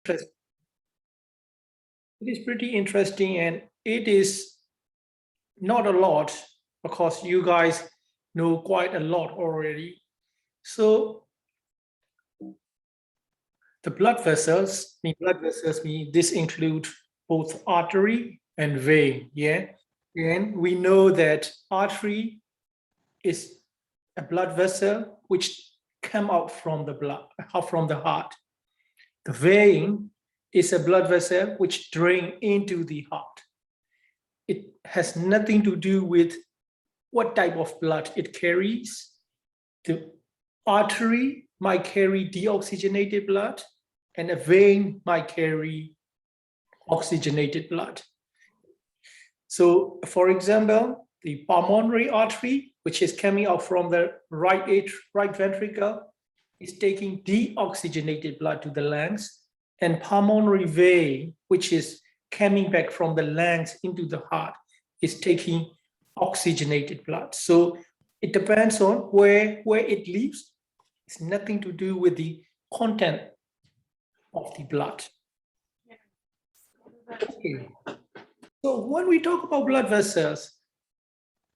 It is pretty interesting, and it is not a lot because you guys know quite a lot already. So the blood vessels mean this include both artery and vein, yeah. And we know that artery is a blood vessel which come out from the blood, from the heart. The vein is a blood vessel which drain into the heart. It has nothing to do with what type of blood it carries. The artery might carry deoxygenated blood, and a vein might carry oxygenated blood. So, for example, the pulmonary artery, which is coming out from the right ventricle, is taking deoxygenated blood to the lungs, and pulmonary vein, which is coming back from the lungs into the heart, is taking oxygenated blood. So it depends on where it leaves. It's nothing to do with the content of the blood. Okay. So when we talk about blood vessels,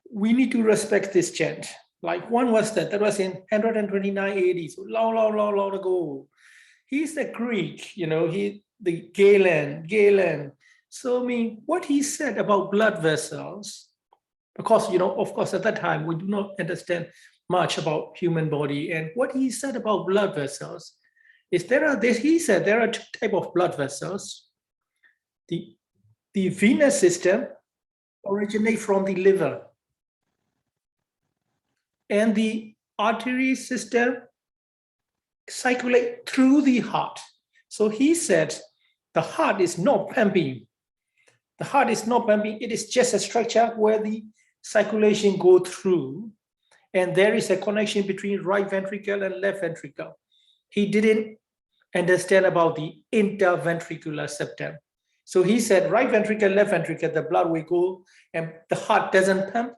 we need to respect this chant. Like when was that? That was in 129 AD, so long ago. He's a Greek, the Galen. So I mean, what he said about blood vessels, because of course at that time we do not understand much about human body, and what he said about blood vessels is he said there are two types of blood vessels. The venous system originate from the liver, and the artery system circulate through the heart. So he said the heart is not pumping. The heart is not pumping. It is just a structure where the circulation go through, and there is a connection between right ventricle and left ventricle. He didn't understand about the interventricular septum. So he said right ventricle, left ventricle, the blood will go, and the heart doesn't pump.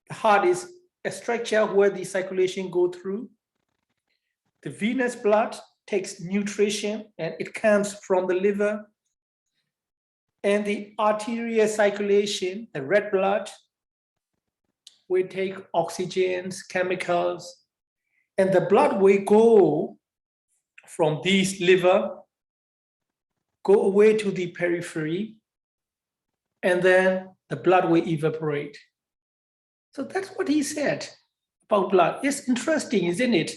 The heart is a structure where the circulation go through. The venous blood takes nutrition and it comes from the liver. And the arterial circulation, the red blood, will take oxygens, chemicals, and the blood will go from these liver, go away to the periphery, and then the blood will evaporate. So that's what he said about blood. It's interesting, isn't it?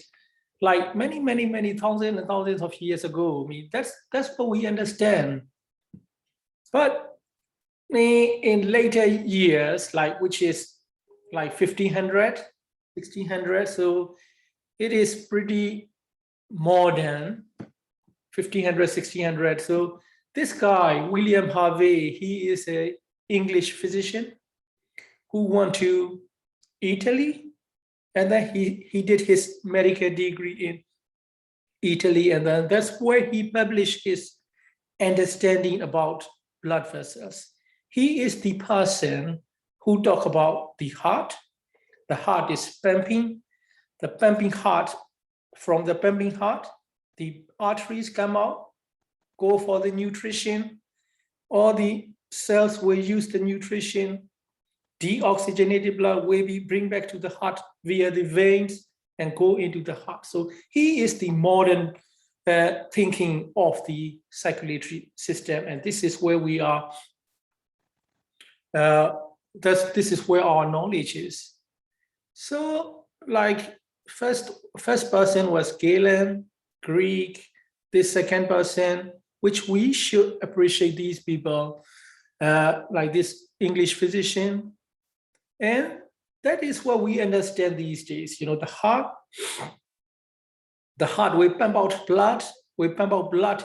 Like many thousands and thousands of years ago. I mean, that's what we understand. But in later years, which is like 1500, 1600, so it is pretty modern, 1500, 1600. So this guy, William Harvey, he is an English physician who went to Italy, and then he did his medical degree in Italy, and then that's where he published his understanding about blood vessels. He is the person who talk about the heart. The heart is pumping. The pumping heart, from the pumping heart, the arteries come out, go for the nutrition. All the cells will use the nutrition. Deoxygenated blood will be bring back to the heart via the veins and go into the heart. So he is the modern thinking of the circulatory system, and this is where we are. This is where our knowledge is. So, like first person was Galen, Greek. This second person, which we should appreciate these people, like this English physician, and that is what we understand these days. The heart will pump out blood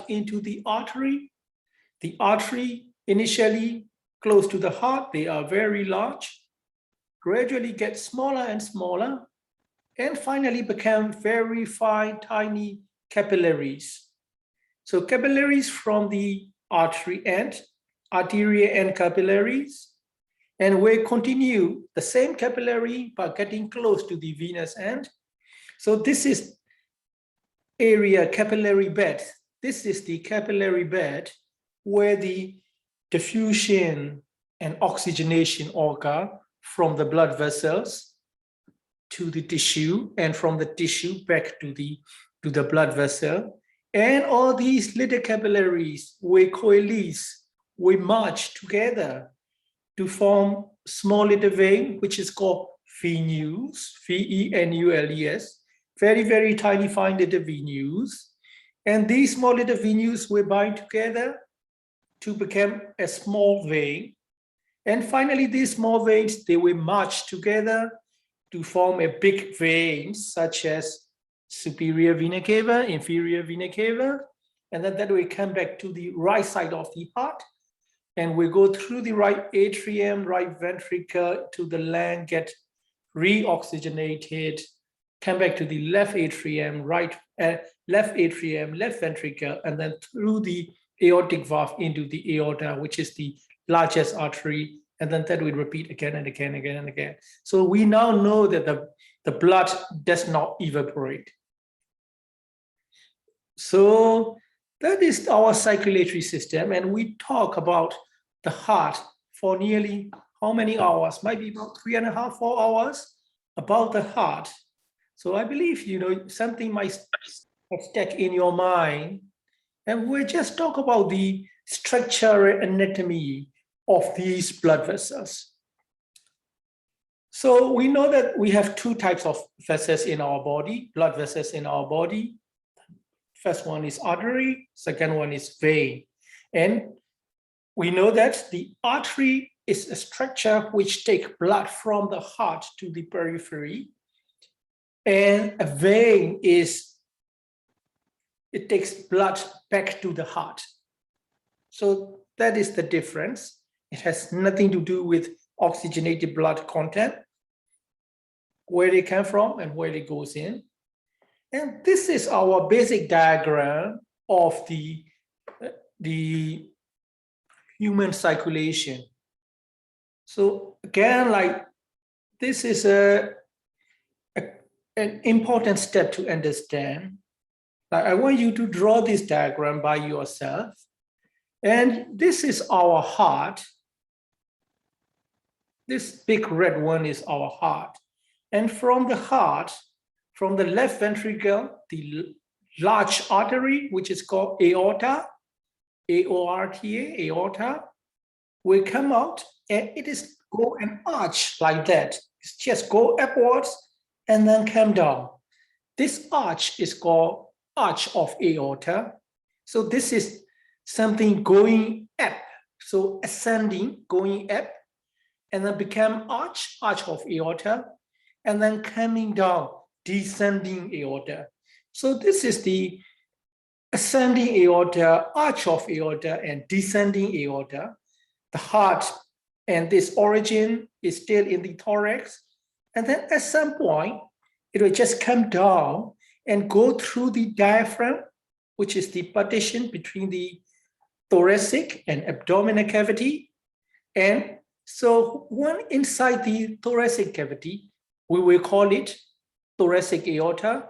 into the artery. The artery initially close to the heart, they are very large, gradually get smaller and smaller, and finally become very fine, tiny capillaries. So capillaries from the arteria and capillaries, and we continue the same capillary but getting close to the venous end. So this is area, capillary bed. this is the capillary bed where the diffusion and oxygenation occur from the blood vessels to the tissue, and from the tissue back to the blood vessel. And all these little capillaries will coalesce, will merge together to form small little vein, which is called venules, V-E-N-U-L-E-S, very, very tiny, fine little venules. And these small little venules will bind together to become a small vein. And finally, these small veins, they will merge together to form a big vein, such as superior vena cava, inferior vena cava, and then that will come back to the right side of the heart, and we go through the right atrium, right ventricle to the lung, get re-oxygenated, come back to the left atrium, left atrium, left ventricle, and then through the aortic valve into the aorta, which is the largest artery, and then that will repeat again and again, again and again. So we now know that the blood does not evaporate. So that is our circulatory system, and we talk about the heart for nearly how many hours? Might be about 3.5, 4 hours about the heart. So I believe, something might stick in your mind, and we'll just talk about the structure and anatomy of these blood vessels. So we know that we have two types of vessels in our body, blood vessels in our body. First one is artery, second one is vein. And we know that the artery is a structure which takes blood from the heart to the periphery. And a vein it takes blood back to the heart. So that is the difference. It has nothing to do with oxygenated blood content, where they come from and where it goes in. And this is our basic diagram of the human circulation. So again, like this is an important step to understand. Like I want you to draw this diagram by yourself. And this is our heart. This big red one is our heart. And from the heart, from the left ventricle, the large artery, which is called aorta, A-O-R-T-A, aorta, will come out, and it is go an arch like that. It's just go upwards and then come down. This arch is called arch of aorta. So this is something going up. So ascending, going up, and then become arch of aorta, and then coming down, descending aorta. So this is the ascending aorta, arch of aorta, and descending aorta. The heart and this origin is still in the thorax. And then at some point, it will just come down and go through the diaphragm, which is the partition between the thoracic and abdominal cavity. And so when inside the thoracic cavity, we will call it thoracic aorta.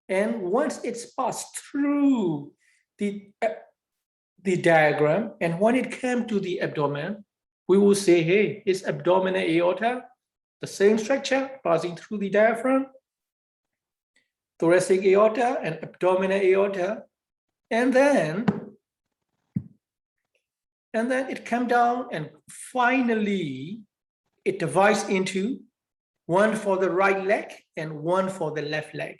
And once it's passed through the diagram, and when it comes to the abdomen, we will say, hey, it's abdominal aorta, the same structure passing through the diaphragm, thoracic aorta and abdominal aorta. And then it comes down, and finally it divides into one for the right leg and one for the left leg.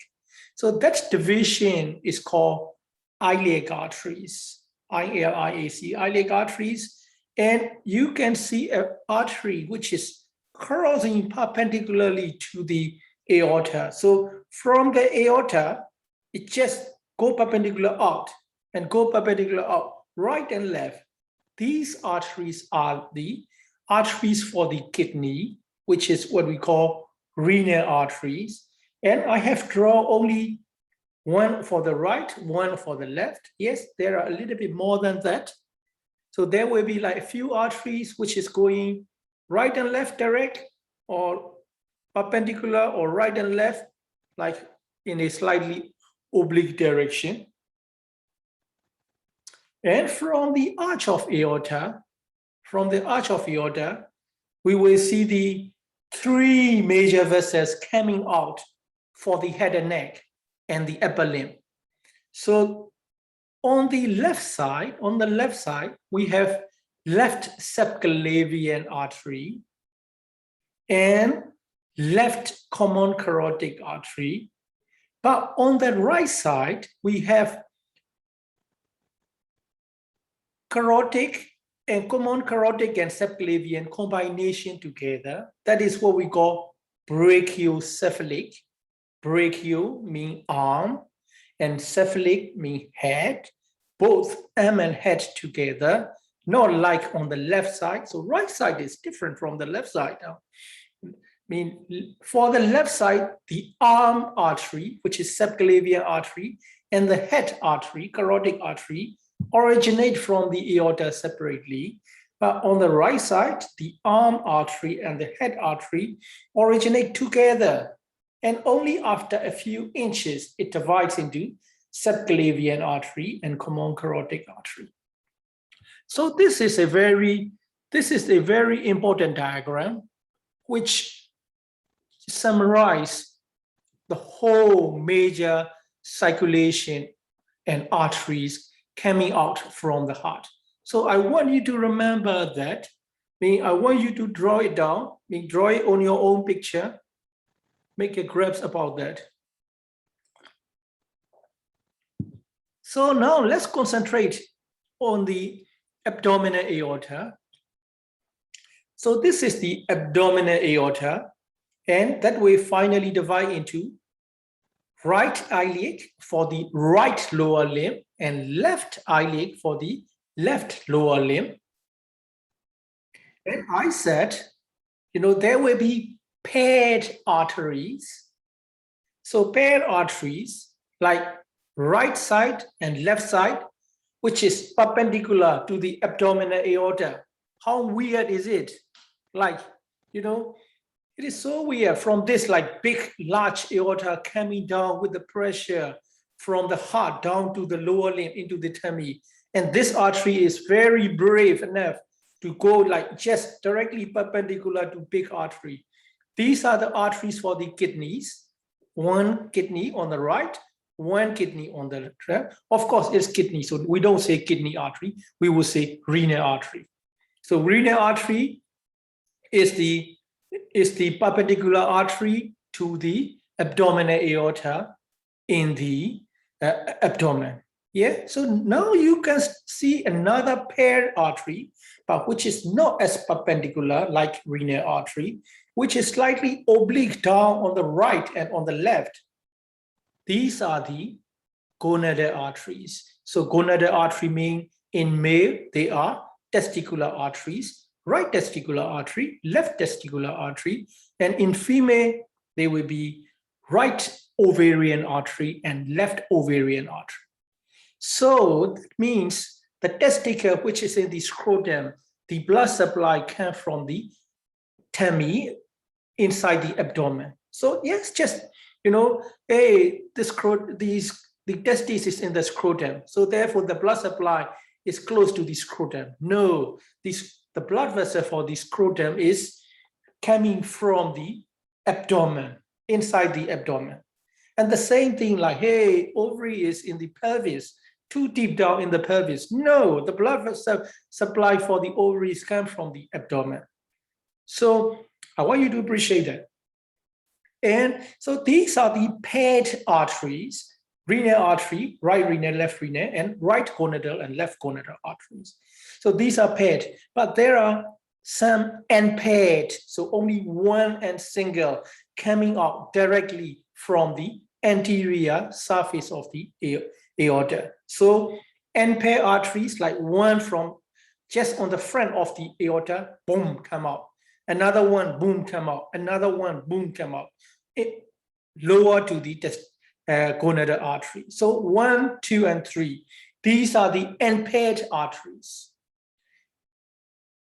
So that division is called iliac arteries, I-L-I-A-C, iliac arteries. And you can see an artery which is crossing perpendicularly to the aorta. So from the aorta, it just go perpendicular out and go perpendicular out, right and left. These arteries are the arteries for the kidney, which is what we call renal arteries. And I have drawn only one for the right, one for the left. Yes, there are a little bit more than that. So there will be like a few arteries which is going right and left direct, or perpendicular, or right and left, like in a slightly oblique direction. And from the arch of aorta, we will see the three major vessels coming out for the head and neck and the upper limb. So on the left side, we have left subclavian artery and left common carotid artery. But on the right side, we have carotid and common carotid and subclavian combination together. That is what we call brachiocephalic. Brachio means arm and cephalic means head. Both arm and head together, not like on the left side. So right side is different from the left side now. For the left side, the arm artery, which is subclavian artery, and the head artery, carotid artery, originate from the aorta separately. But on the right side, the arm artery and the head artery originate together. And only after a few inches, it divides into subclavian artery and common carotid artery. So this is a very important diagram which summarize the whole major circulation and arteries coming out from the heart. So I want you to remember that. I want you to draw it down. Draw it on your own picture. Make a graph about that. So now let's concentrate on the abdominal aorta. So this is the abdominal aorta, and that will finally divide into right iliac for the right lower limb and left iliac for the left lower limb. And I said, there will be paired arteries. So paired arteries like right side and left side, which is perpendicular to the abdominal aorta. How weird is it? It is so weird from this big, large aorta coming down with the pressure from the heart down to the lower limb into the tummy. And this artery is very brave enough to go just directly perpendicular to big artery. These are the arteries for the kidneys. One kidney on the right, one kidney on the left. Of course, it's kidney, so we don't say kidney artery, we will say renal artery. So renal artery is the perpendicular artery to the abdominal aorta in the abdomen. Yeah, so now you can see another paired artery, but which is not as perpendicular like renal artery, which is slightly oblique down on the right and on the left. These are the gonadal arteries. So gonadal artery mean in male, they are testicular arteries, right testicular artery, left testicular artery, and in female, they will be right ovarian artery and left ovarian artery. So that means the testicle, which is in the scrotum, the blood supply comes from the tummy inside the abdomen. So yes, just, hey, the testis is in the scrotum. So therefore the blood supply is close to the scrotum. No, the blood vessel for the scrotum is coming from the abdomen, inside the abdomen. And the same thing hey, ovary is in the pelvis, too deep down in the pelvis. No, the blood vessel supply for the ovaries comes from the abdomen. So I want you to appreciate that. And so these are the paired arteries, renal artery, right renal, left renal, and right gonadal and left gonadal arteries. So these are paired, but there are some unpaired, so only one and single coming out directly from the anterior surface of the aorta. So unpaired arteries, like one from just on the front of the aorta, boom, come out. Another one, boom, come out. Another one, boom, come out. Lower to the gonadal artery. So 1, 2, and 3. These are the unpaired arteries.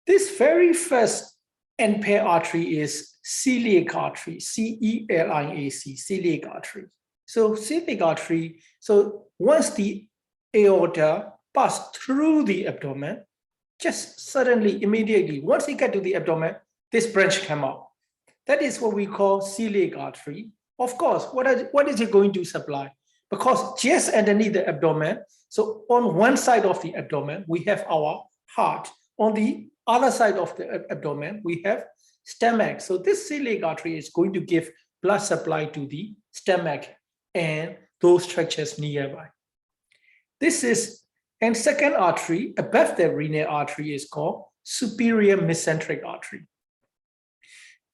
This very first unpaired artery is celiac artery, C-E-L-I-A-C, celiac artery. So celiac artery, so once the aorta pass through the abdomen, just suddenly, immediately, once it get to the abdomen, this branch come out. That is what we call celiac artery. Of course, what is it going to supply? Because just underneath the abdomen, so on one side of the abdomen, we have our heart. On the other side of the abdomen, we have stomach. So this celiac artery is going to give blood supply to the stomach and those structures nearby. This is, and second artery above the renal artery is called superior mesenteric artery.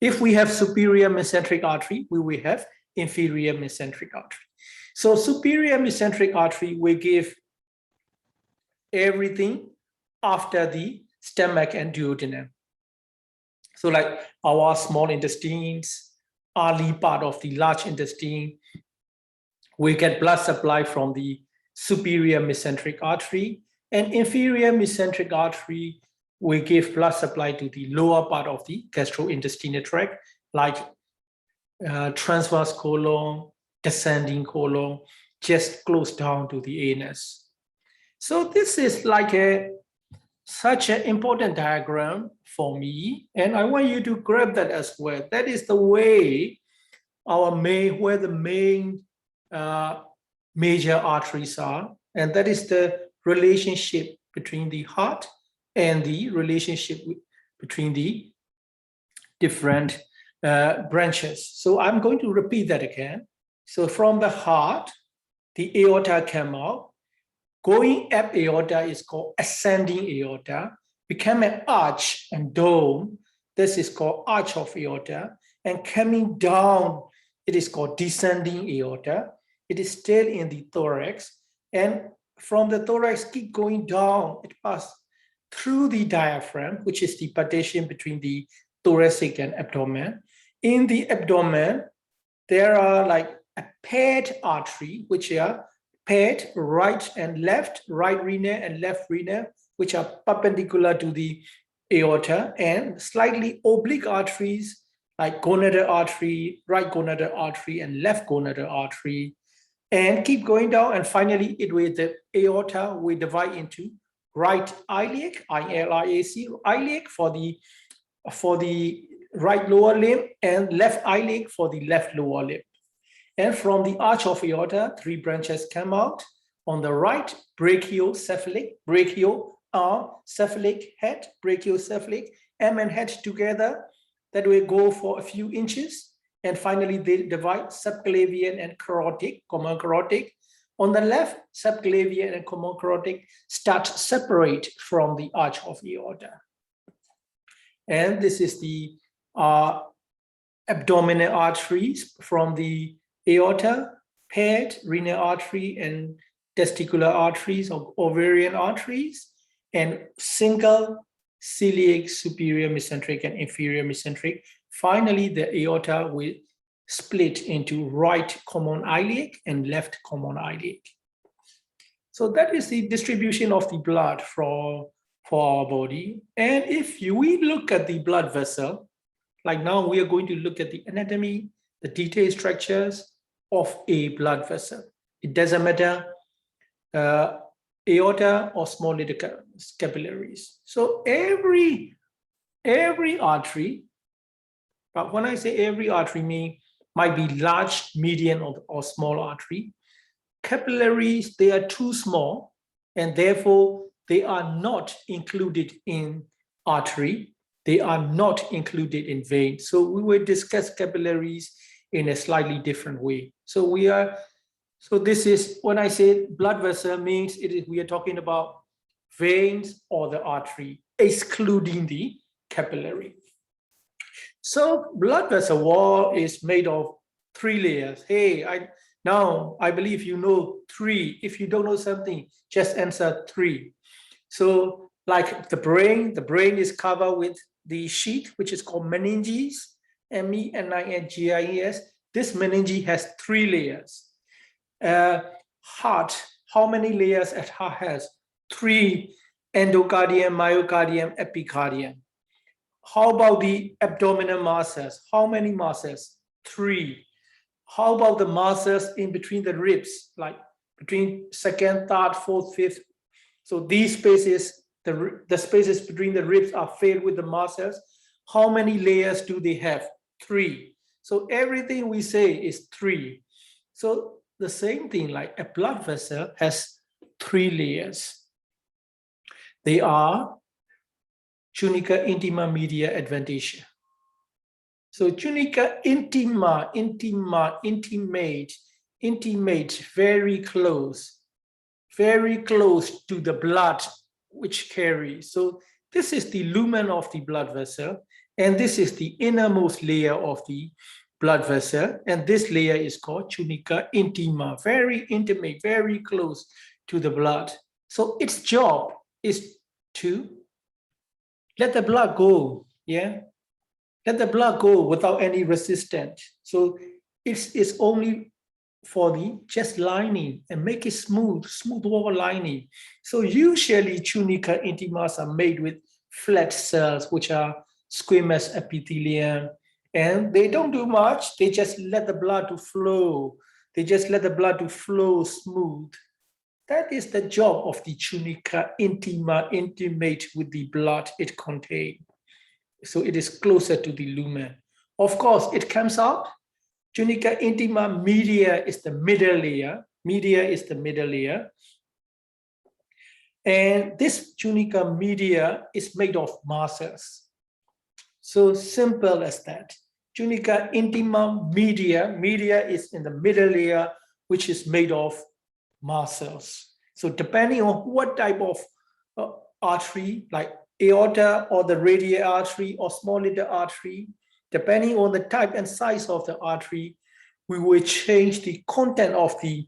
If we have superior mesenteric artery, we will have inferior mesenteric artery. So superior mesenteric artery will give everything after the stomach and duodenum. So like our small intestines, early part of the large intestine, we get blood supply from the superior mesenteric artery, and inferior mesenteric artery we give blood supply to the lower part of the gastrointestinal tract, like transverse colon, descending colon, just close down to the anus. So this is like such an important diagram for me, and I want you to grab that as well. That is the way where the main major arteries are, and that is the relationship between the heart and the relationship between the different branches. So I'm going to repeat that again. So from the heart, the aorta came out. Going up aorta is called ascending aorta, become an arch and dome. This is called arch of aorta. And coming down, it is called descending aorta. It is still in the thorax. And from the thorax, keep going down. It passes through the diaphragm, which is the partition between the thoracic and abdomen. In the abdomen, there are like a paired artery, which are paired right and left, right renal and left renal, which are perpendicular to the aorta, and slightly oblique arteries like gonadal artery, right gonadal artery, and left gonadal artery. And keep going down, and finally, the aorta will divide into right iliac, I-L-I-A-C, iliac for the right lower limb, and left iliac for the left lower limb. And from the arch of aorta, 3 branches come out. On the right, brachiocephalic, brachial arm, cephalic head, brachiocephalic, arm and head together. That will go for a few inches. And finally, they divide subclavian and carotid, common carotid. On the left, subclavian and common carotid start separate from the arch of aorta. And this is the abdominal arteries from the aorta, paired renal artery and testicular arteries or ovarian arteries, and single celiac, superior mesenteric and inferior mesenteric. Finally, the aorta will split into right common iliac and left common iliac. So that is the distribution of the blood for our body. And if we look at the blood vessel, like now we are going to look at the anatomy, the detailed structures of a blood vessel. It doesn't matter aorta or small little capillaries. So every artery, but when I say every artery, might be large, medium, or small artery. Capillaries, they are too small, and therefore they are not included in artery. They are not included in vein. So we will discuss capillaries in a slightly different way. So this is, when I say blood vessel, means we are talking about veins or the artery, excluding the capillary. So blood vessel wall is made of 3 layers. Hey, I believe you know 3. If you don't know something, just answer 3. So like the brain is covered with the sheet, which is called meninges, meninges. This meninge has 3 layers. Heart, how many layers at heart has? 3: endocardium, myocardium, epicardium. How about the abdominal muscles? How many muscles? 3. How about the muscles in between the ribs, like between 2nd, 3rd, 4th, 5th So these spaces, the spaces between the ribs are filled with the mast cells. How many layers do they have? 3. So everything we say is 3. So the same thing, like a blood vessel has 3 layers. They are tunica intima, media, adventitia. So tunica intima, intimate, very close to the blood which carries. So this is the lumen of the blood vessel, and this is the innermost layer of the blood vessel, and this layer is called tunica intima, very intimate, very close to the blood. So its job is to let the blood go, yeah? Let the blood go without any resistance. So it's only for the chest lining and make it smooth wall lining. So usually tunica intimas are made with flat cells, which are squamous epithelium, and they don't do much. They just let the blood to flow. They just let the blood to flow smooth. That is the job of the tunica intima, intimate with the blood it contains. So it is closer to the lumen. Of course, it comes out. Tunica intima media is the middle layer. Media is the middle layer. And this tunica media is made of mast cells. So simple as that. Tunica intima media is in the middle layer, which is made of mast cells. So depending on what type of artery, like aorta or the radial artery or small little artery, depending on the type and size of the artery, we will change the content of the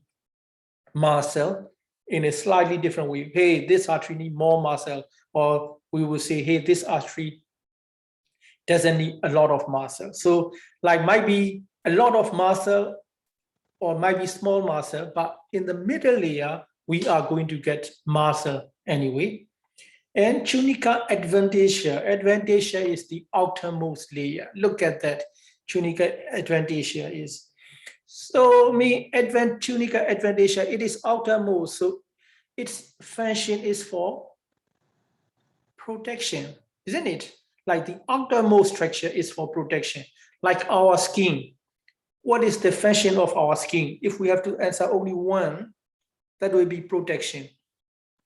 mast cell in a slightly different way. Hey, this artery needs more mast cell, or we will say, hey, this artery doesn't need a lot of mast cell. So like might be a lot of mast cell or might be small mast cell, but in the middle layer, we are going to get mast cell anyway. And tunica adventitia is the outermost layer. Look at that. Tunica adventitia is. So tunica adventitia, it is outermost. So its function is for protection, isn't it? Like the outermost structure is for protection, like our skin. What is the function of our skin? If we have to answer only one, that will be protection.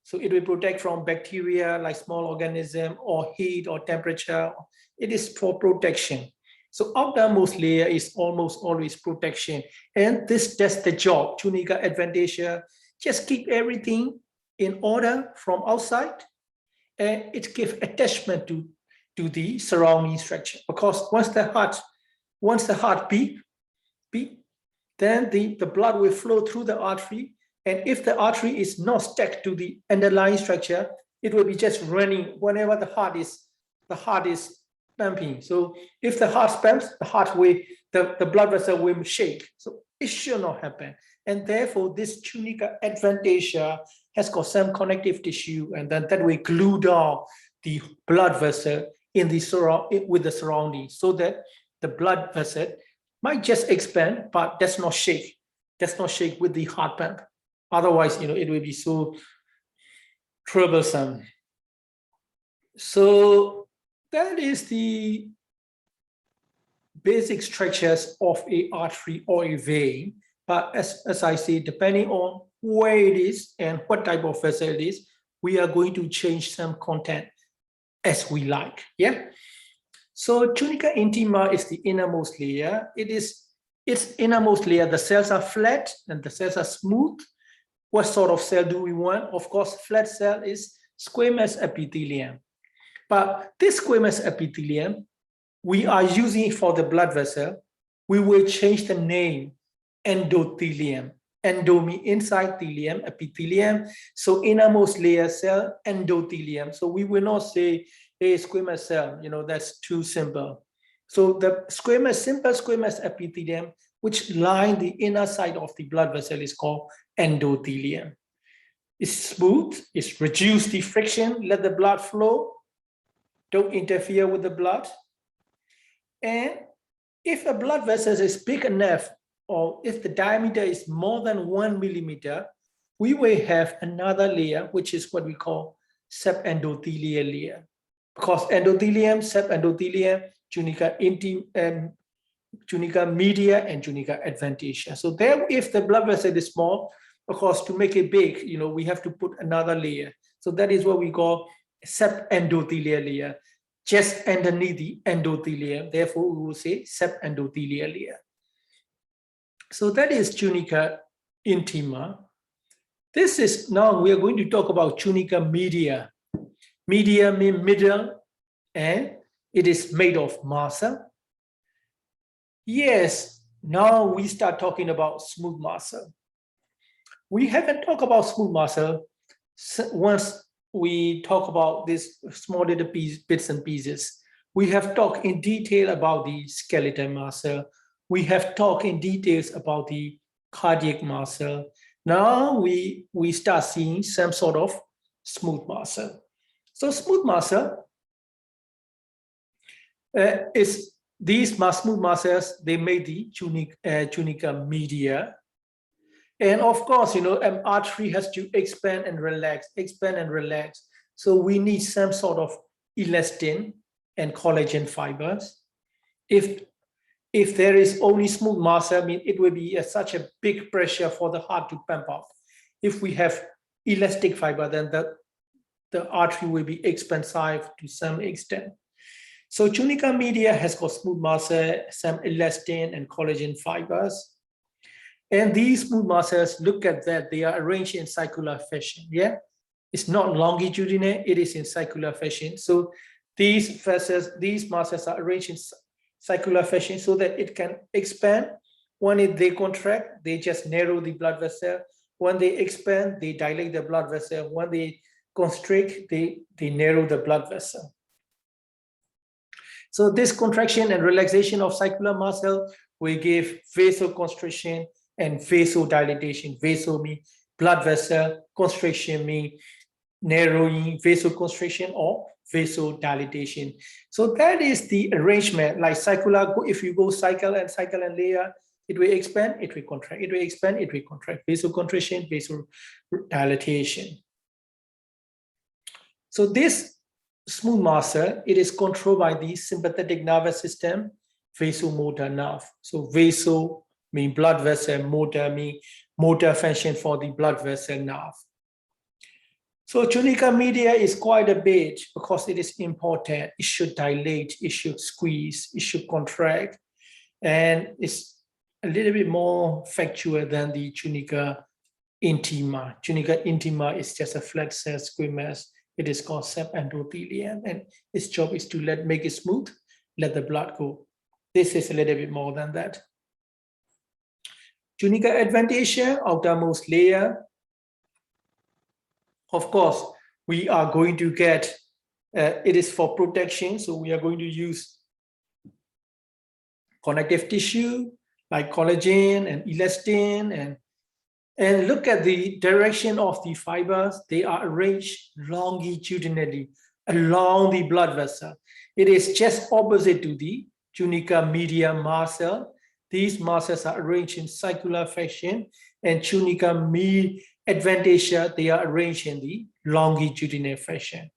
So it will protect from bacteria like small organism or heat or temperature. It is for protection. So outermost layer is almost always protection. And this does the job. Tunica adventitia just keep everything in order from outside. And it gives attachment to the surrounding structure. Because once the heart beat, then the blood will flow through the artery. And if the artery is not stuck to the underlying structure, it will be just running whenever the heart is pumping. So if the heart pumps, the blood vessel will shake. So it should not happen. And therefore, this tunica adventitia has got some connective tissue, and then that will glue down the blood vessel with the surroundings, so that the blood vessel might just expand, but does not shake. Does not shake with the heart pump. Otherwise, it will be so troublesome. So that is the basic structures of a artery or a vein. But as I say, depending on where it is and what type of vessel it is, we are going to change some content as we like. Yeah. So tunica intima is the innermost layer. Its innermost layer. The cells are flat and the cells are smooth. What sort of cell do we want? Of course, flat cell is squamous epithelium. But this squamous epithelium, we are using for the blood vessel. We will change the name, endothelium. Endo means inside, thelium, epithelium. So innermost layer cell, endothelium. So we will not say, hey, squamous cell, that's too simple. So the simple squamous epithelium, which line the inner side of the blood vessel, is called endothelium. It's smooth, it's reduce the friction, let the blood flow, don't interfere with the blood. And if a blood vessel is big enough, or if the diameter is more than 1 millimeter, we will have another layer, which is what we call subendothelial layer. Because endothelium, subendothelium, tunica tunica media, and tunica adventitia. So there, if the blood vessel is small, of course, to make it big, we have to put another layer. So that is what we call subendothelial layer, just underneath the endothelium. Therefore, we will say subendothelial layer. So that is tunica intima. This is, now we are going to talk about tunica media. Media means middle, and it is made of muscle. Yes, now we start talking about smooth muscle. We haven't talked about smooth muscle once we talk about these small little bits and pieces. We have talked in detail about the skeletal muscle. We have talked in details about the cardiac muscle. Now we start seeing some sort of smooth muscle. So smooth muscle is these smooth muscles, they make the tunica media. And of course, an artery has to expand and relax. So we need some sort of elastin and collagen fibers. If there is only smooth muscle, I mean, it will be such a big pressure for the heart to pump out. If we have elastic fiber, then the artery will be expansive to some extent. So tunica media has got smooth muscle, some elastin and collagen fibers. And these smooth muscles, look at that, they are arranged in circular fashion. Yeah, it's not longitudinal, it is in circular fashion. So these muscles are arranged in circular fashion so that it can expand. When they contract, they just narrow the blood vessel. When they expand, they dilate the blood vessel. When they constrict, they narrow the blood vessel. So this contraction and relaxation of circular muscle will give vasoconstriction and vasodilatation. Vaso means blood vessel, constriction means narrowing, vasoconstriction or vasodilatation. So that is the arrangement, like circular, if you go cycle and layer, it will expand, it will contract, it will expand, it will contract, vasoconstriction, vasodilatation. So this smooth muscle, it is controlled by the sympathetic nervous system, vasomotor nerve. So vaso means blood vessel, motor means motor function for the blood vessel nerve. So tunica media is quite a bit because it is important. It should dilate, it should squeeze, it should contract. And it's a little bit more factual than the tunica intima. Tunica intima is just a flat cell squamous. It is called subendothelium, and its job is to make it smooth, let the blood go. This is a little bit more than that. Tunica adventitia, outermost layer. Of course, we are going to get, it is for protection, so we are going to use connective tissue like collagen and elastin, and look at the direction of the fibers. They are arranged longitudinally along the blood vessel. It is just opposite to the tunica media muscle. These muscles are arranged in circular fashion, and tunica adventitia, they are arranged in the longitudinal fashion.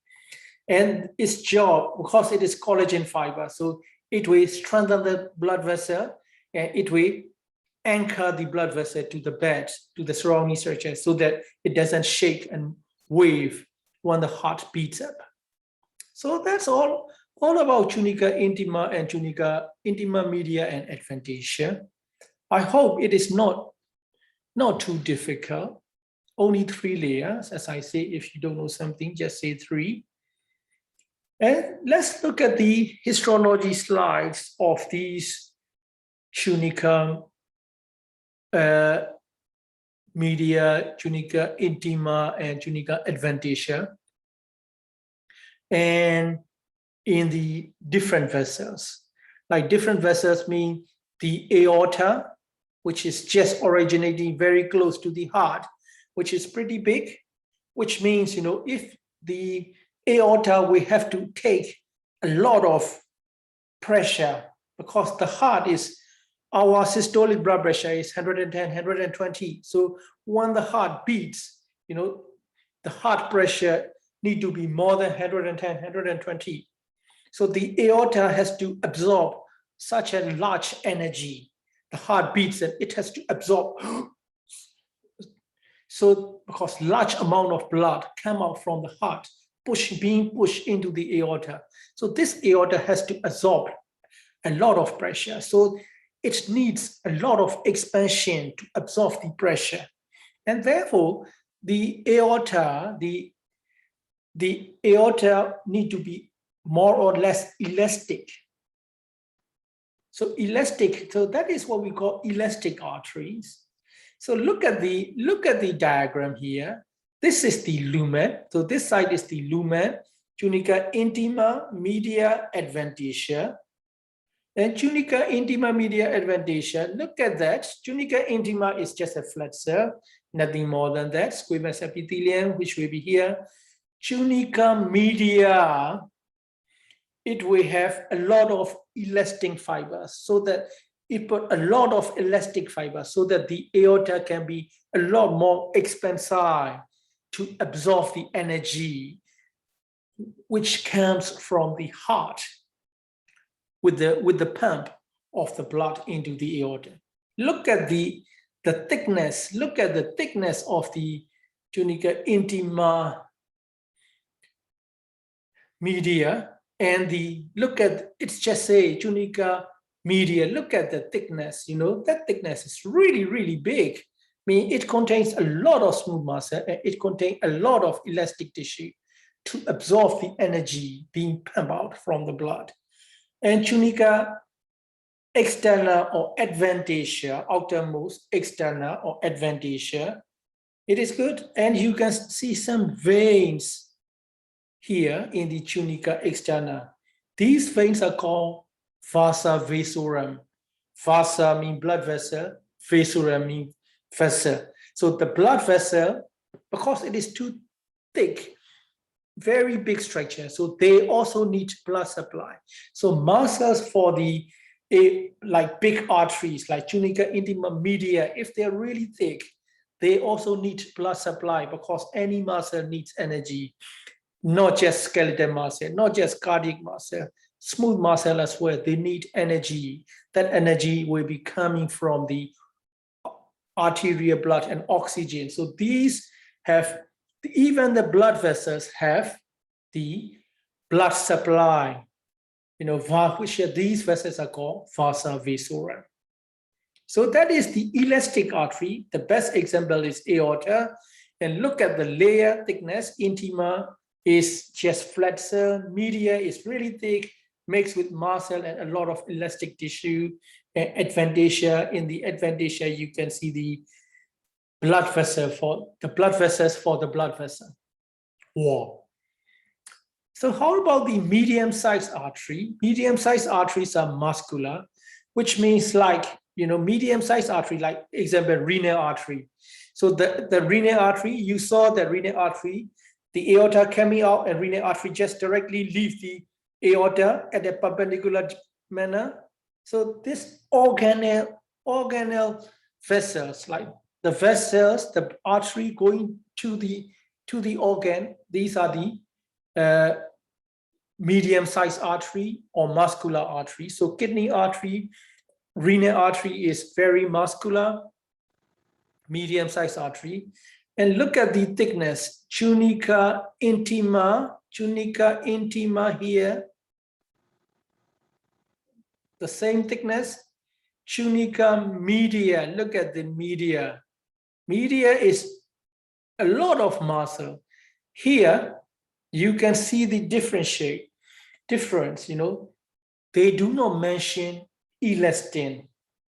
And its job, because it is collagen fiber, so it will strengthen the blood vessel, and it will anchor the blood vessel to the bed, to the surrounding structure, so that it doesn't shake and wave when the heart beats up. So that's all about tunica intima and tunica intima media and adventitia. I hope it is not too difficult. Only 3 layers. As I say, if you don't know something, just say 3. And let's look at the histology slides of these tunica media, tunica intima, and tunica adventitia, and in the different vessels. Like different vessels mean the aorta, which is just originating very close to the heart, which is pretty big, which means, if the aorta, we have to take a lot of pressure because the heart is our systolic blood pressure is 110, 120. So when the heart beats, the heart pressure need to be more than 110, 120. So the aorta has to absorb such a large energy. The heart beats and it has to absorb. So because large amount of blood come out from the heart, being pushed into the aorta. So this aorta has to absorb a lot of pressure. So it needs a lot of expansion to absorb the pressure. And therefore, the aorta need to be more or less elastic. So elastic, so that is what we call elastic arteries. So look at the diagram here. This is the lumen. So this side is the lumen, tunica intima, media, adventitia. And tunica intima, media, adventitia. Look at that. Tunica intima is just a flat cell, nothing more than that. Squamous epithelium, which will be here. Tunica media, it will have a lot of elastic fibers, so that it put a lot of elastic fibers so that the aorta can be a lot more expansive to absorb the energy which comes from the heart with the pump of the blood into the aorta. Look at the thickness. Look at the thickness of the tunica intima media, and look at, it's just a tunica media. Look at the thickness. That thickness is really, really big. I mean, it contains a lot of smooth muscle, and it contains a lot of elastic tissue to absorb the energy being pumped out from the blood. And tunica externa or adventitia, outermost externa or adventitia, it is good. And you can see some veins here in the tunica externa. These veins are called vasa vasorum. Vasa means blood vessel, vasorum means vessel. So the blood vessel, because it is too thick, very big structure, so they also need blood supply. So muscles for the like big arteries like tunica intima media, if they're really thick, they also need blood supply, because any muscle needs energy, not just skeletal muscle, not just cardiac muscle, smooth muscle as well. They need energy. That energy will be coming from the arterial blood and oxygen. So these have, even the blood vessels have the blood supply, which these vessels are called vasa vasorum. So that is the elastic artery. The best example is aorta. And look at the layer thickness. Intima is just flat cell. Media is really thick, mixed with muscle and a lot of elastic tissue. Adventitia, in the adventitia, you can see the blood vessel for the blood vessels for the blood vessel wall. So how about the medium-sized artery? Medium-sized arteries are muscular, which means like, medium-sized artery, like example, renal artery. So the renal artery, you saw the renal artery, the aorta coming out, and renal artery just directly leave the aorta at a perpendicular manner. So this organelle vessels, like the vessels, the artery going to the organ, these are the medium-sized artery or muscular artery. So kidney artery, renal artery is very muscular, medium-sized artery. And look at the thickness, tunica intima here, the same thickness. Tunica media, look at the media. Media is a lot of muscle. Here, you can see the difference. They do not mention elastin.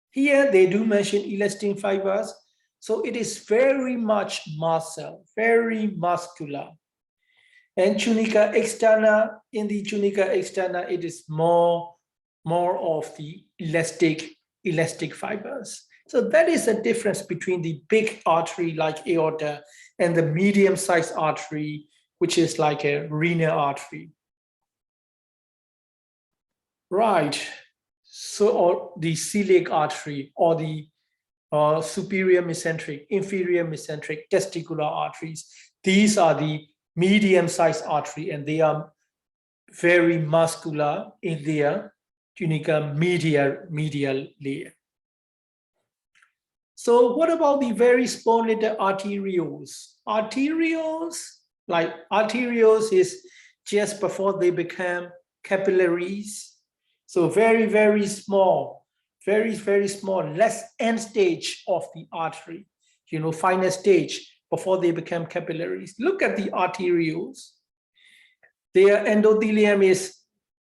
Here, they do mention elastin fibers. So it is very much muscle, very muscular. And tunica externa, in the tunica externa, it is more of the elastic fibers. So that is the difference between the big artery like aorta and the medium-sized artery, which is like a renal artery. Right. So, or the celiac artery, or the superior mesenteric, inferior mesenteric, testicular arteries. These are the medium-sized artery, and they are very muscular in their tunica medial layer. So what about the very small little arterioles? Arterioles is just before they become capillaries. So very, very small, very small, less end stage of the artery, final stage before they become capillaries. Look at the arterioles. Their endothelium is,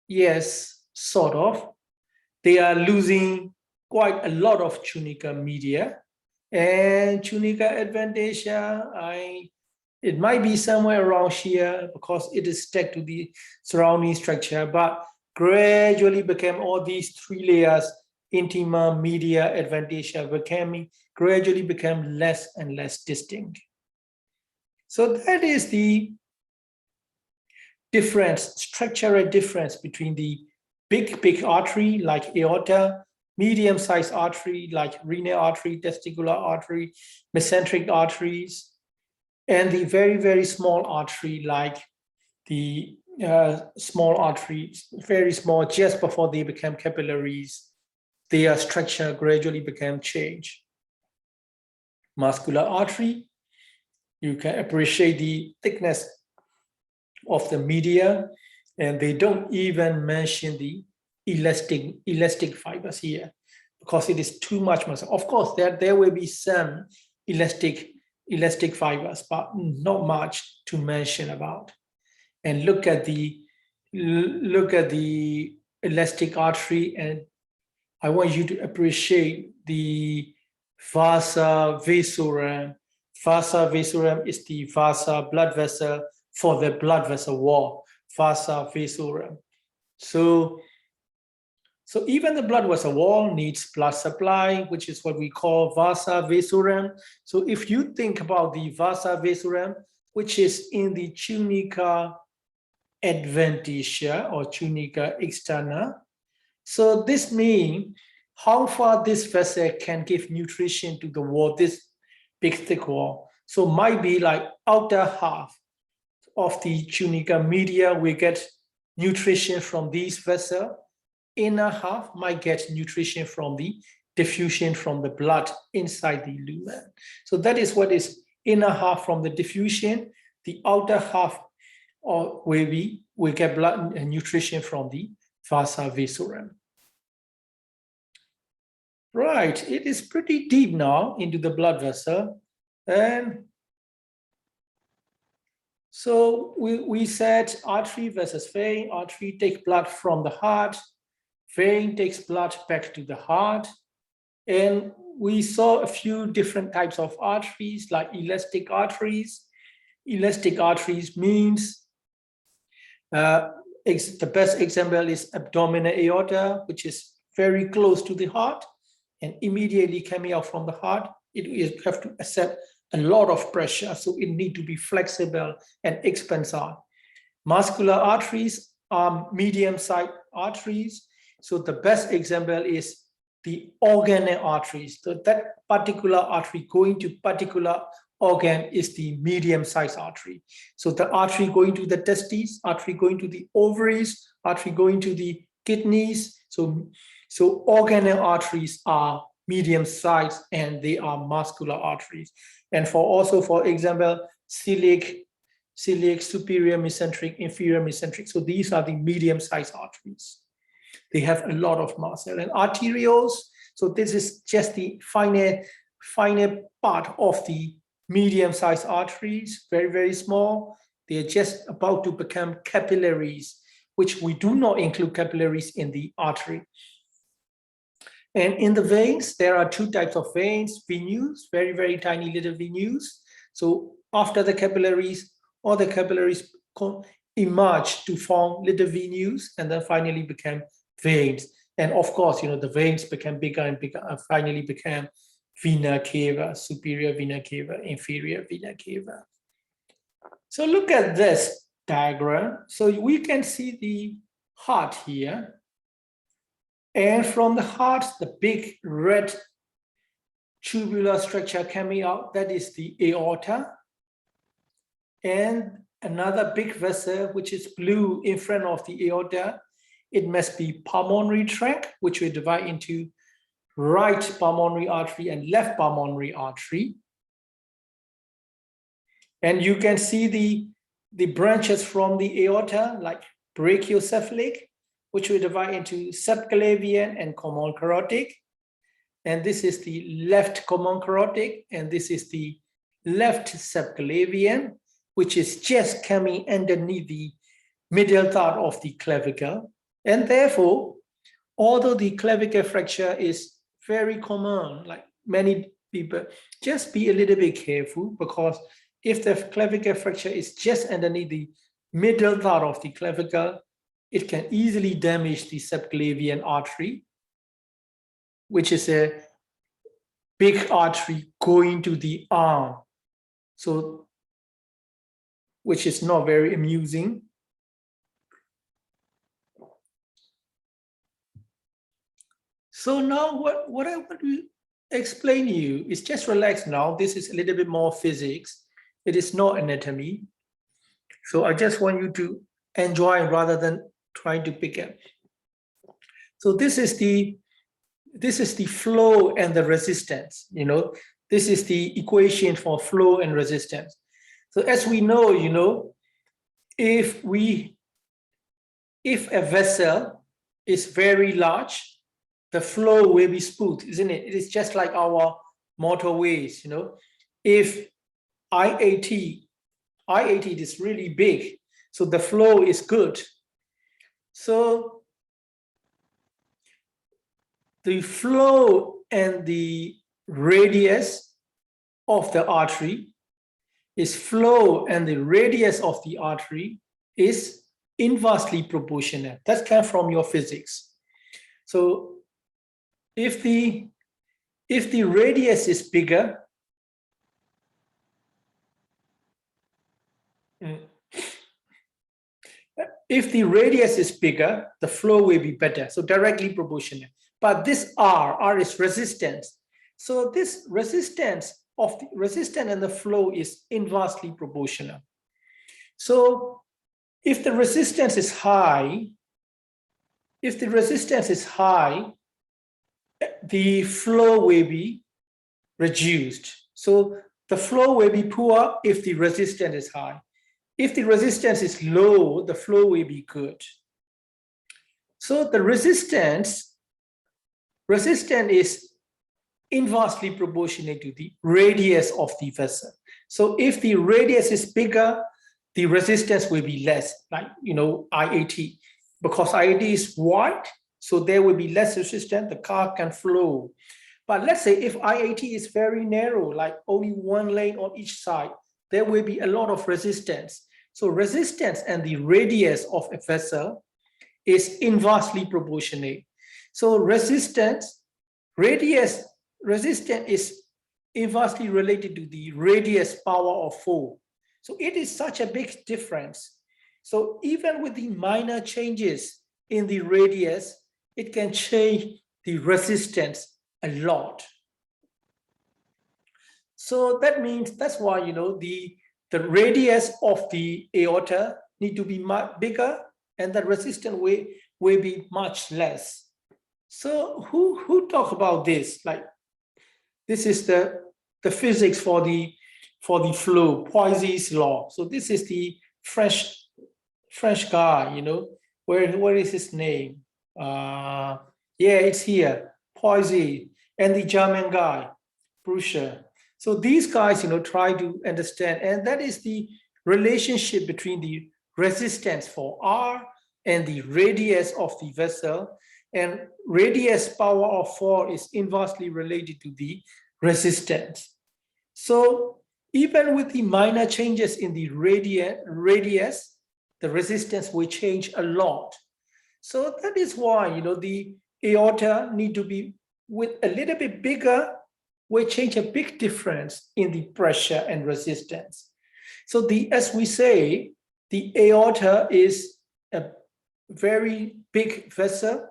yes, sort of. They are losing quite a lot of tunica media. And tunica adventitia, it might be somewhere around here because it is stuck to the surrounding structure, but gradually became all these three layers, intima, media, adventitia, gradually became less and less distinct. So that is the structural difference between the big artery like aorta, medium-sized artery like renal artery, testicular artery, mesenteric arteries, and the very, very small artery like the small arteries, very small, just before they become capillaries. Their structure gradually became changed. Muscular artery, you can appreciate the thickness of the media, and they don't even mention the elastic fibers here because it is too much muscle. Of course, there will be some elastic fibers, but not much to mention about. And look at the elastic artery, and I want you to appreciate the vasa vasorum. Vasa vasorum is the vasa blood vessel for the blood vessel wall, vasa vasorum. So even the blood vessel wall needs blood supply, which is what we call vasa vasorum. So if you think about the vasa vasorum, which is in the tunica adventitia or tunica externa, so this means how far this vessel can give nutrition to the wall, this big thick wall. So might be like outer half of the tunica media, we get nutrition from these vessels. Inner half might get nutrition from the diffusion from the blood inside the lumen. So that is what is inner half from the diffusion. The outer half we get blood and nutrition from the vasa vasorum. Right, it is pretty deep now into the blood vessel. And so we said artery versus vein. Artery takes blood from the heart. Vein takes blood back to the heart. And we saw a few different types of arteries, like elastic arteries. Elastic arteries means the best example is abdominal aorta, which is very close to the heart and immediately coming out from the heart. It have to accept a lot of pressure, so it need to be flexible and expansile. Muscular arteries are medium-sized arteries. So the best example is the organelle arteries. So that particular artery going to particular organ is the medium-sized artery. So the artery going to the testes, artery going to the ovaries, artery going to the kidneys. So organelle arteries are medium-sized and they are muscular arteries. And for example, celiac, superior mesenteric, inferior mesenteric. So these are the medium-sized arteries. They have a lot of muscle. And arterioles, so this is just the finer part of the medium-sized arteries, very, very small. They're just about to become capillaries, which we do not include capillaries in the artery. And in the veins, there are two types of veins, venous, very, very tiny little venous. So after the capillaries, all the capillaries emerge to form little venous and then finally become veins. And of course, the veins become bigger and bigger and finally become vena cava, superior vena cava, inferior vena cava. So look at this diagram. So we can see the heart here. And from the heart, the big red tubular structure coming out, that is the aorta. And another big vessel, which is blue in front of the aorta, it must be pulmonary tract, which we divide into right pulmonary artery and left pulmonary artery. And you can see the branches from the aorta, like brachiocephalic, which we divide into subclavian and common carotid. And this is the left common carotid, and this is the left subclavian, which is just coming underneath the middle third of the clavicle. And therefore, although the clavicle fracture is very common, like many people, just be a little bit careful, because if the clavicle fracture is just underneath the middle third of the clavicle, it can easily damage the subclavian artery, which is a big artery going to the arm. So, which is not very amusing. So now what I want to explain to you is, just relax now. This is a little bit more physics. It is not anatomy. So I just want you to enjoy rather than trying to pick up. So this is the flow and the resistance. You know, this is the equation for flow and resistance. So as we know, you know, if a vessel is very large, the flow will be smooth, isn't it? It is just like our motorways, you know. If I-80 is really big, so the flow is good. So the flow and the radius of the artery is inversely proportional. That comes from your physics. So if the radius is bigger, the flow will be better. So directly proportional. But this R is resistance. So this resistance and the flow is inversely proportional. So if the resistance is high, the flow will be reduced. So the flow will be poor if the resistance is high. If the resistance is low, the flow will be good. So the resistance is inversely proportional to the radius of the vessel. So if the radius is bigger, the resistance will be less, like, you know, I-80. Because I-80 is wide, so there will be less resistance, the car can flow. But let's say if I-80 is very narrow, like only one lane on each side, there will be a lot of resistance. So resistance and the radius of a vessel is inversely proportional. So resistance is inversely related to the radius power of 4. So it is such a big difference. So even with the minor changes in the radius, it can change the resistance a lot. So that means, that's why, you know, the radius of the aorta need to be much bigger, and the resistance will be much less. So who talk about this? Like, this is the physics for the flow, Poiseuille's law. So this is the French guy, you know. Where is his name? Yeah, it's here, Poiseuille, and the German guy, Bruscher. So these guys, you know, try to understand, and that is the relationship between the resistance for R and the radius of the vessel, and radius power of 4 is inversely related to the resistance. So even with the minor changes in the radius, the resistance will change a lot. So that is why, you know, the aorta need to be with a little bit bigger, will change a big difference in the pressure and resistance. So as we say, the aorta is a very big vessel,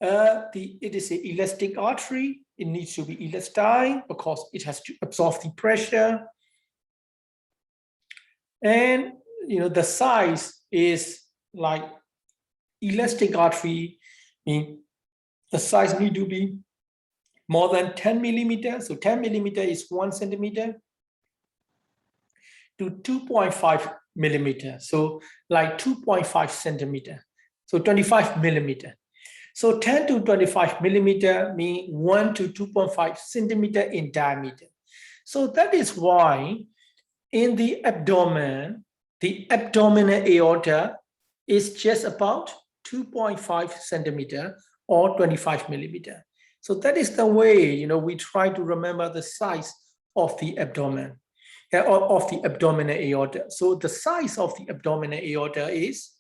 It is an elastic artery. It needs to be elastine because it has to absorb the pressure. And the size is like elastic artery, mean the size need to be more than 10 millimeters. So 10 millimeter is 1 centimeter to 2.5 millimeter. So like 2.5 centimeter. So 25 millimeter. So 10 to 25 millimeter mean 1 to 2.5 centimeter in diameter. So that is why in the abdominal aorta is just about 2.5 centimeter or 25 millimeter. So that is the way, we try to remember the size of the abdomen, of the abdominal aorta. So the size of the abdominal aorta is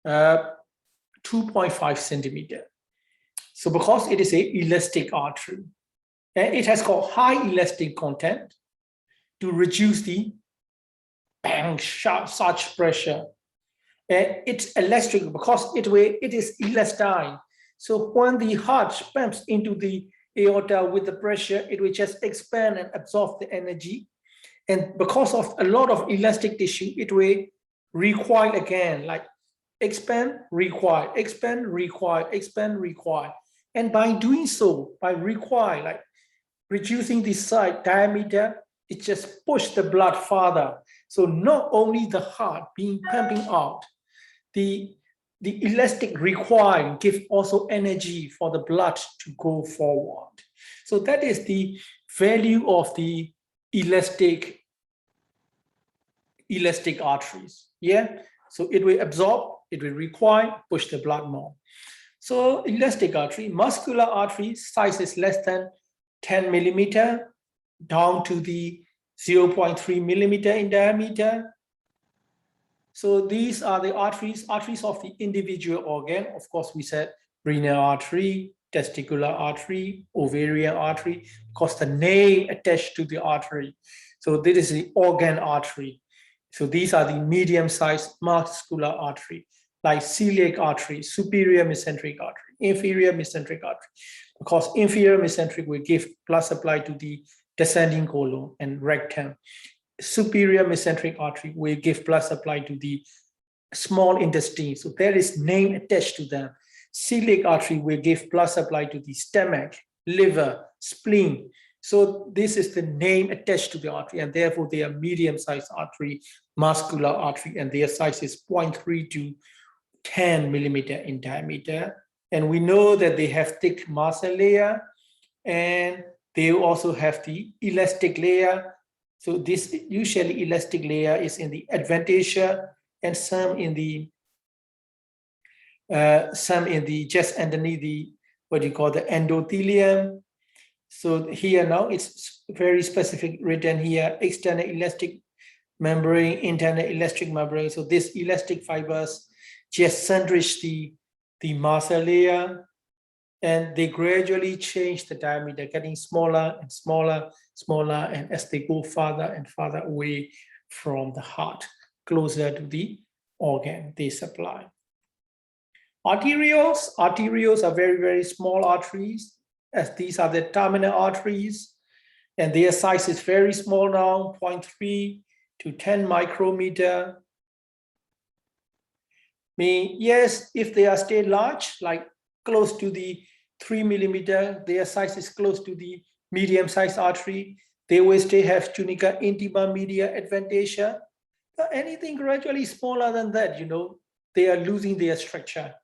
2.5 centimeter. So because it is a elastic artery, and it has got high elastic content to reduce the bang, sharp, such pressure. And it's elastic because it is elastine. So when the heart pumps into the aorta with the pressure, it will just expand and absorb the energy. And because of a lot of elastic tissue, it will recoil again, like expand, recoil, expand, recoil, expand, recoil. And by doing so, by recoil, like reducing the side diameter, it just pushes the blood farther. So not only the heart being pumping out, the elastic recoil gives also energy for the blood to go forward. So that is the value of the elastic arteries. Yeah. So it will absorb, it will recoil, push the blood more. So elastic artery, muscular artery size is less than 10 millimeter down to the 0.3 millimeter in diameter. So these are the arteries of the individual organ. Of course, we said renal artery, testicular artery, ovarian artery, because the name attached to the artery. So this is the organ artery. So these are the medium-sized muscular artery, like celiac artery, superior mesenteric artery, inferior mesenteric artery, because inferior mesenteric will give blood supply to the descending colon and rectum. Superior mesenteric artery will give blood supply to the small intestine. So there is name attached to them. Celiac artery will give blood supply to the stomach, liver, spleen. So this is the name attached to the artery, and therefore they are medium-sized artery, muscular artery, and their size is 0.3 to 10 millimeter in diameter. And we know that they have thick muscle layer, and they also have the elastic layer. So this usually elastic layer is in the adventitia and some in the just underneath the what you call the endothelium. So here now it's very specific written here: external elastic membrane, internal elastic membrane. So this elastic fibers just enrich the muscle layer, and they gradually change the diameter, getting smaller and smaller, smaller, and as they go farther and farther away from the heart, closer to the organ they supply. Arterioles are very, very small arteries, as these are the terminal arteries, and their size is very small now, 0.3 to 10 micrometer. Yes, if they are still large, like close to the 3 millimeter, their size is close to the medium-sized artery, they will still have tunica intima media adventitia. But anything gradually smaller than that, they are losing their structure.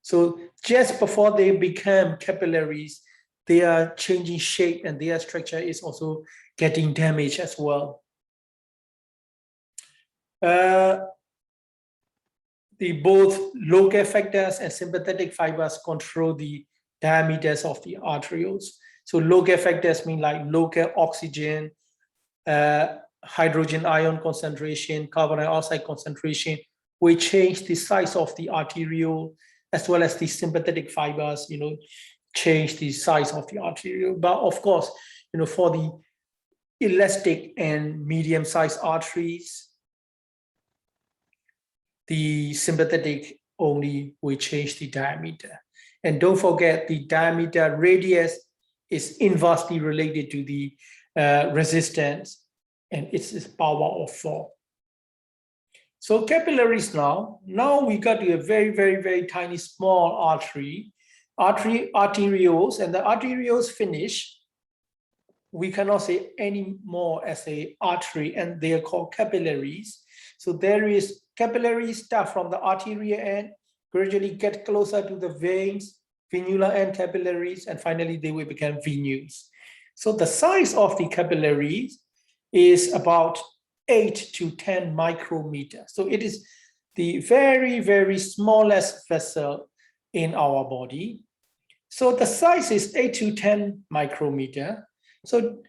So just before they become capillaries, they are changing shape, and their structure is also getting damaged as well. Both local factors and sympathetic fibers control the diameters of the arterioles. So local factors mean like local oxygen, hydrogen ion concentration, carbon dioxide concentration will change the size of the arteriole, as well as the sympathetic fibers, change the size of the arteriole. But of course, for the elastic and medium-sized arteries, the sympathetic only we change the diameter. And don't forget the diameter radius is inversely related to the resistance, and it's power of 4. So capillaries now we got to a very, very, very tiny small arterioles, and the arterioles finish. We cannot say any more as a artery, and they are called capillaries. So there is capillaries start from the arterial end, gradually get closer to the veins, venular end capillaries, and finally they will become venous. So the size of the capillaries is about 8 to 10 micrometers. So it is the very, very smallest vessel in our body. So the size is 8 to 10 micrometer. So,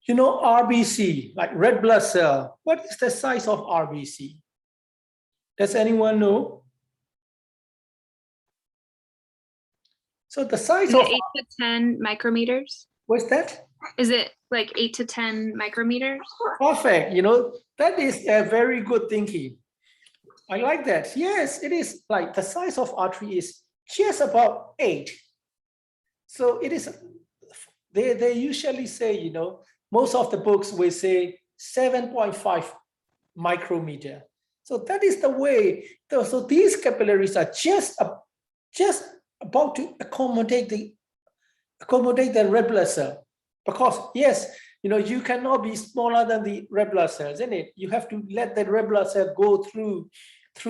you know, RBC, like red blood cell, what is the size of RBC? Does anyone know? So the size is of 8 to 10 micrometers. What's that? Is it like 8 to 10 micrometers? Perfect. You know, that is a very good thinking. I like that. Yes, it is like the size of artery is just about 8. So it is, they usually say, you know, most of the books will say 7.5 micrometer. So that is the way. So these capillaries are just about to accommodate the red blood cell. Because yes, you know, you cannot be smaller than the red blood cells, isn't it? You have to let the red blood cell go through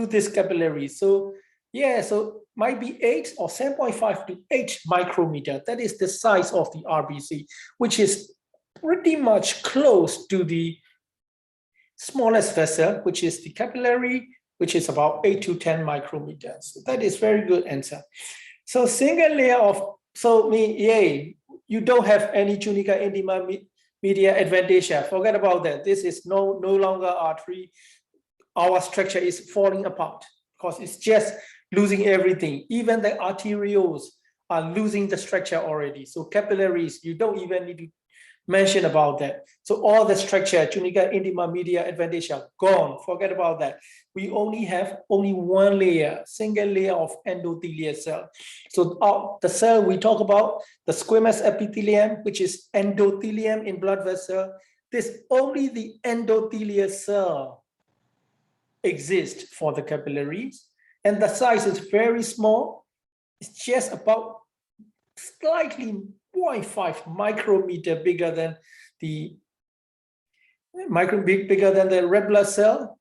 this capillary. So yeah, so might be 8 or 7.5 to 8 micrometer. That is the size of the RBC, which is pretty much close to the smallest vessel, which is the capillary, which is about 8 to 10 micrometers. So that is very good answer. So single layer of, yay, you don't have any tunica intima media adventitia. Forget about that. This is no longer artery. Our structure is falling apart because it's just losing everything. Even the arterioles are losing the structure already. So capillaries, you don't even need to mention about that. So all the structure, tunica intima media adventitia, gone. Forget about that. We only have one layer, single layer of endothelial cell. So the cell we talk about, the squamous epithelium, which is endothelium in blood vessel, this only the endothelial cell exists for the capillaries, and the size is very small. It's just about slightly 0.5 micrometer bigger than the red blood cell.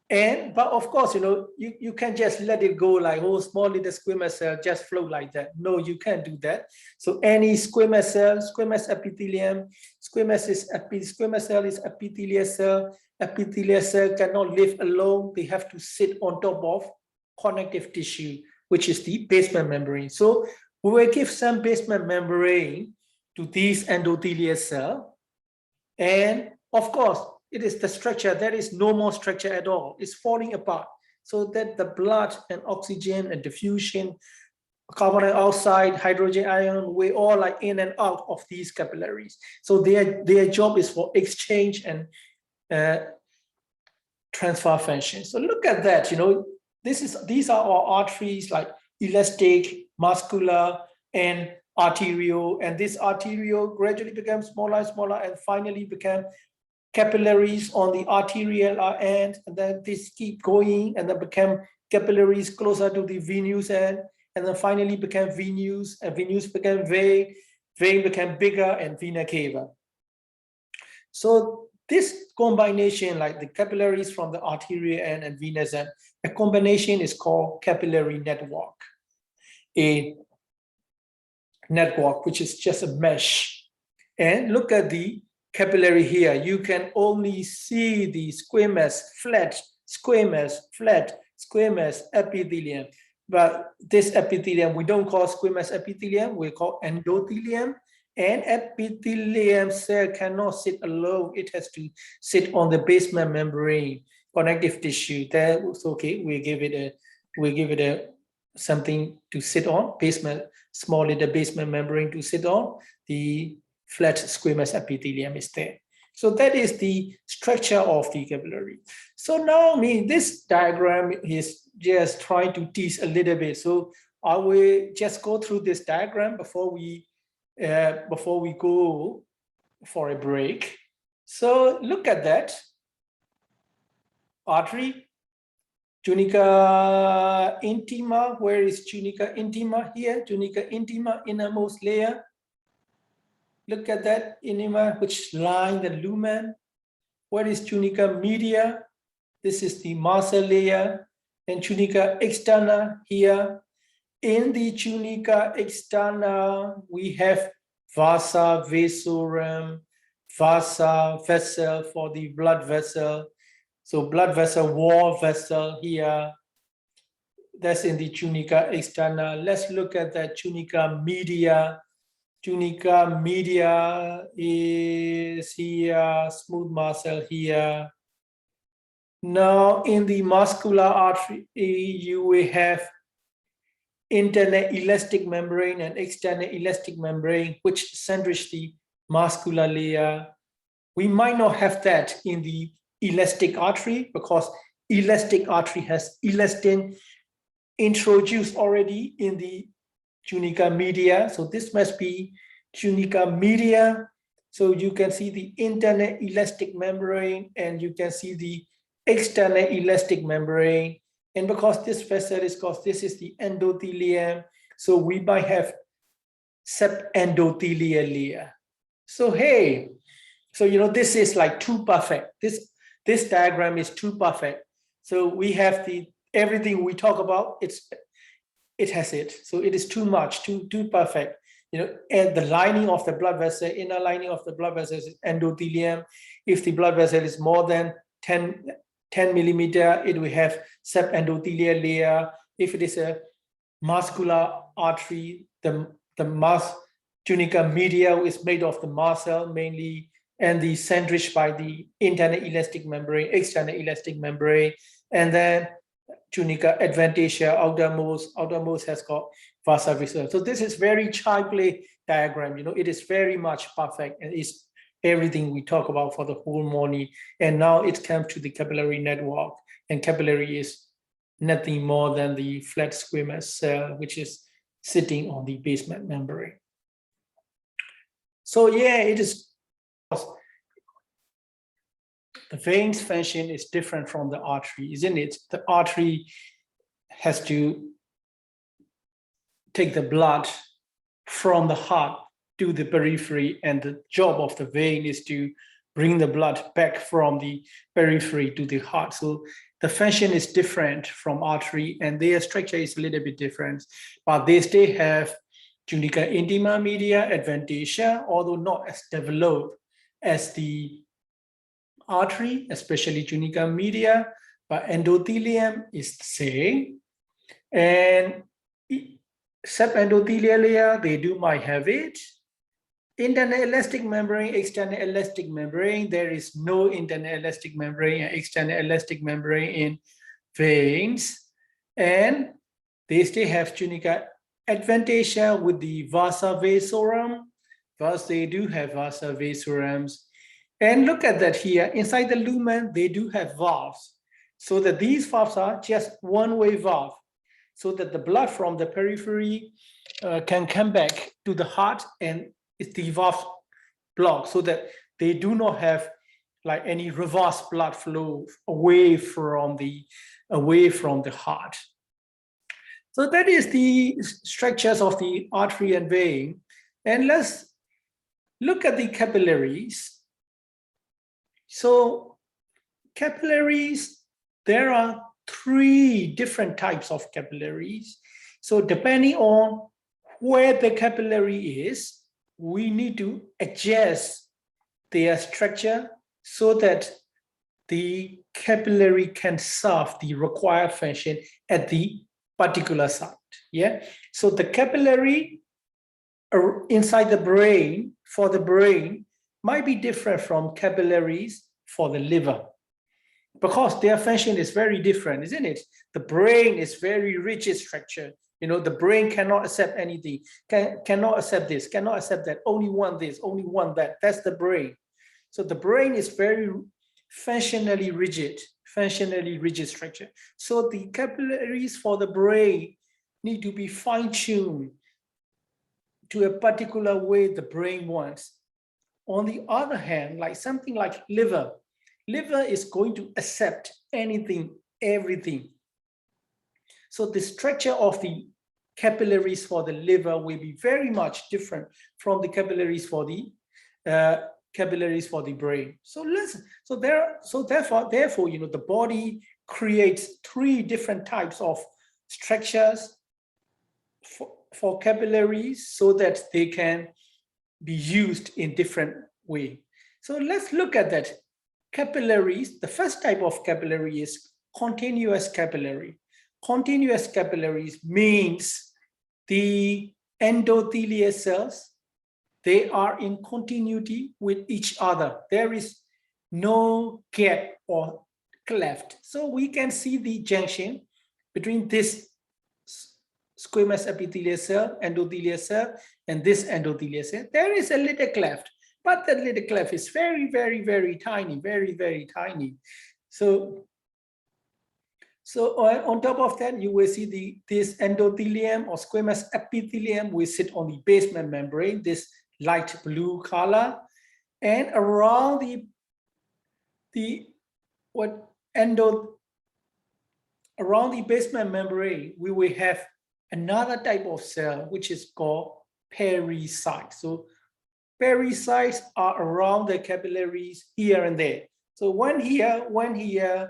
But of course, you know, you can't just let it go like, oh, small little squamous cell just float like that. No, you can't do that. So any squamous cell, squamous epithelium, squamous cell is epithelial cell. Epithelial cell cannot live alone. They have to sit on top of connective tissue, which is the basement membrane. So we will give some basement membrane to these endothelial cell. And of course, it is the structure, there is no more structure at all. It's falling apart. So that the blood and oxygen and diffusion, carbon dioxide, hydrogen ion, we all like in and out of these capillaries. So their job is for exchange and transfer function. So look at that, you know, these are our arteries like elastic, muscular, and arterial, and this arterial gradually becomes smaller and smaller and finally become capillaries on the arterial end, and then this keep going and then become capillaries closer to the venous end, and then finally become venous, and venous become vein became bigger, and vena cava. So this combination, like the capillaries from the arterial end and venous end, a combination is called capillary network. A network which is just a mesh. And look at the capillary here. You can only see the squamous epithelium. But this epithelium, we don't call squamous epithelium, we call endothelium. And epithelium cell cannot sit alone. It has to sit on the basement membrane, connective tissue. That's okay. We give it a something to sit on, small little basement membrane to sit on. The flat squamous epithelium is there. So that is the structure of the capillary. So now, this diagram is just trying to tease a little bit. So I will just go through this diagram before we go for a break. So look at that. Artery, tunica intima. Where is tunica intima? Here, tunica intima, innermost layer. Look at that intima, which line the lumen. What is tunica media? This is the marsa layer. And tunica externa here. In the tunica externa, we have vasa vasorum, vasa vessel for the blood vessel. So blood vessel, wall vessel here. That's in the tunica externa. Let's look at the tunica media. Tunica media is here, smooth muscle here. Now in the muscular artery, you will have internal elastic membrane and external elastic membrane, which sandwich the muscular layer. We might not have that in the elastic artery because elastic artery has elastin introduced already in the tunica media. So this must be tunica media. So you can see the internal elastic membrane and you can see the external elastic membrane. And because this vessel is called, this is the endothelium, so we might have subendothelial layer. So hey, so this is like too perfect. This diagram is too perfect. So we have everything we talk about, it has it. So it is too much, too perfect. And the lining of the blood vessel, inner lining of the blood vessel is endothelium. If the blood vessel is more than 10 millimeter, it will have subendothelial layer. If it is a muscular artery, the tunica media is made of the muscle mainly, and the sandwiched by the internal elastic membrane, external elastic membrane, and then tunica adventitia, outermost has got vasa vasorum. So this is very childly diagram. It is very much perfect, and it's everything we talk about for the whole morning. And now it comes to the capillary network, and capillary is nothing more than the flat squamous cell, which is sitting on the basement membrane. So yeah, it is. The veins function is different from the artery, isn't it? The artery has to take the blood from the heart to the periphery, and the job of the vein is to bring the blood back from the periphery to the heart. So the function is different from artery, and their structure is a little bit different, but they still have tunica intima media adventitia, although not as developed as the artery, especially tunica media, but endothelium is the same. And subendothelial layer, they might have it. Internal elastic membrane, external elastic membrane, there is no internal elastic membrane and external elastic membrane in veins. And they still have tunica adventitia with the vasa vasorum. Thus, they do have vasa vasorums. And look at that here, inside the lumen, they do have valves. So that these valves are just one-way valve, so that the blood from the periphery can come back to the heart, and it's the valve blocked, so that they do not have like any reverse blood flow away from the heart. So that is the structures of the artery and vein. And let's look at the capillaries. So capillaries, there are 3 different types of capillaries. So depending on where the capillary is, we need to adjust their structure so that the capillary can serve the required function at the particular site. Yeah. So the capillary inside the brain, for the brain, might be different from capillaries for the liver, because their function is very different, isn't it? The brain is very rigid structure. The brain cannot accept anything, cannot accept this, cannot accept that, only want this, only want that. That's the brain. So the brain is very functionally rigid structure. So the capillaries for the brain need to be fine-tuned to a particular way the brain wants. On the other hand, like something like liver is going to accept anything, everything. So the structure of the capillaries for the liver will be very much different from the capillaries for the brain. So therefore, you know, the body creates 3 different types of structures for capillaries so that they can be used in different way. So let's look at that. Capillaries, the first type of capillary is continuous capillary. Continuous capillaries means the endothelial cells, they are in continuity with each other. There is no gap or cleft. So we can see the junction between this squamous epithelial cell, endothelial cell, and this endothelial cell. There is a little cleft, but that little cleft is very, very, very tiny, very, very tiny. So on top of that, you will see this endothelium or squamous epithelium will sit on the basement membrane, this light blue color, and around around the basement membrane, we will have another type of cell which is called pericytes. So pericytes are around the capillaries here and there. So one here,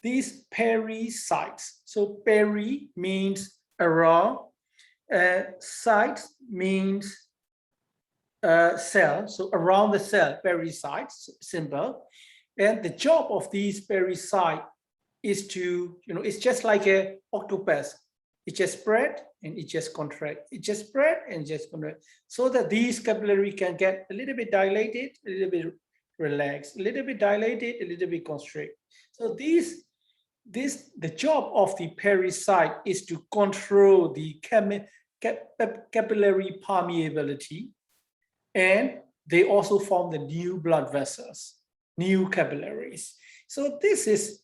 these pericytes. So peri means around, cytes means cell. So around the cell, pericytes symbol. And the job of these pericytes is to, you know, it's just like an octopus. It just spread and it just contract. It just spread and just contract. So that these capillary can get a little bit dilated, a little bit relaxed, a little bit dilated, a little bit constrict. So the job of the pericyte is to control the capillary permeability, and they also form the new blood vessels, new capillaries. So this is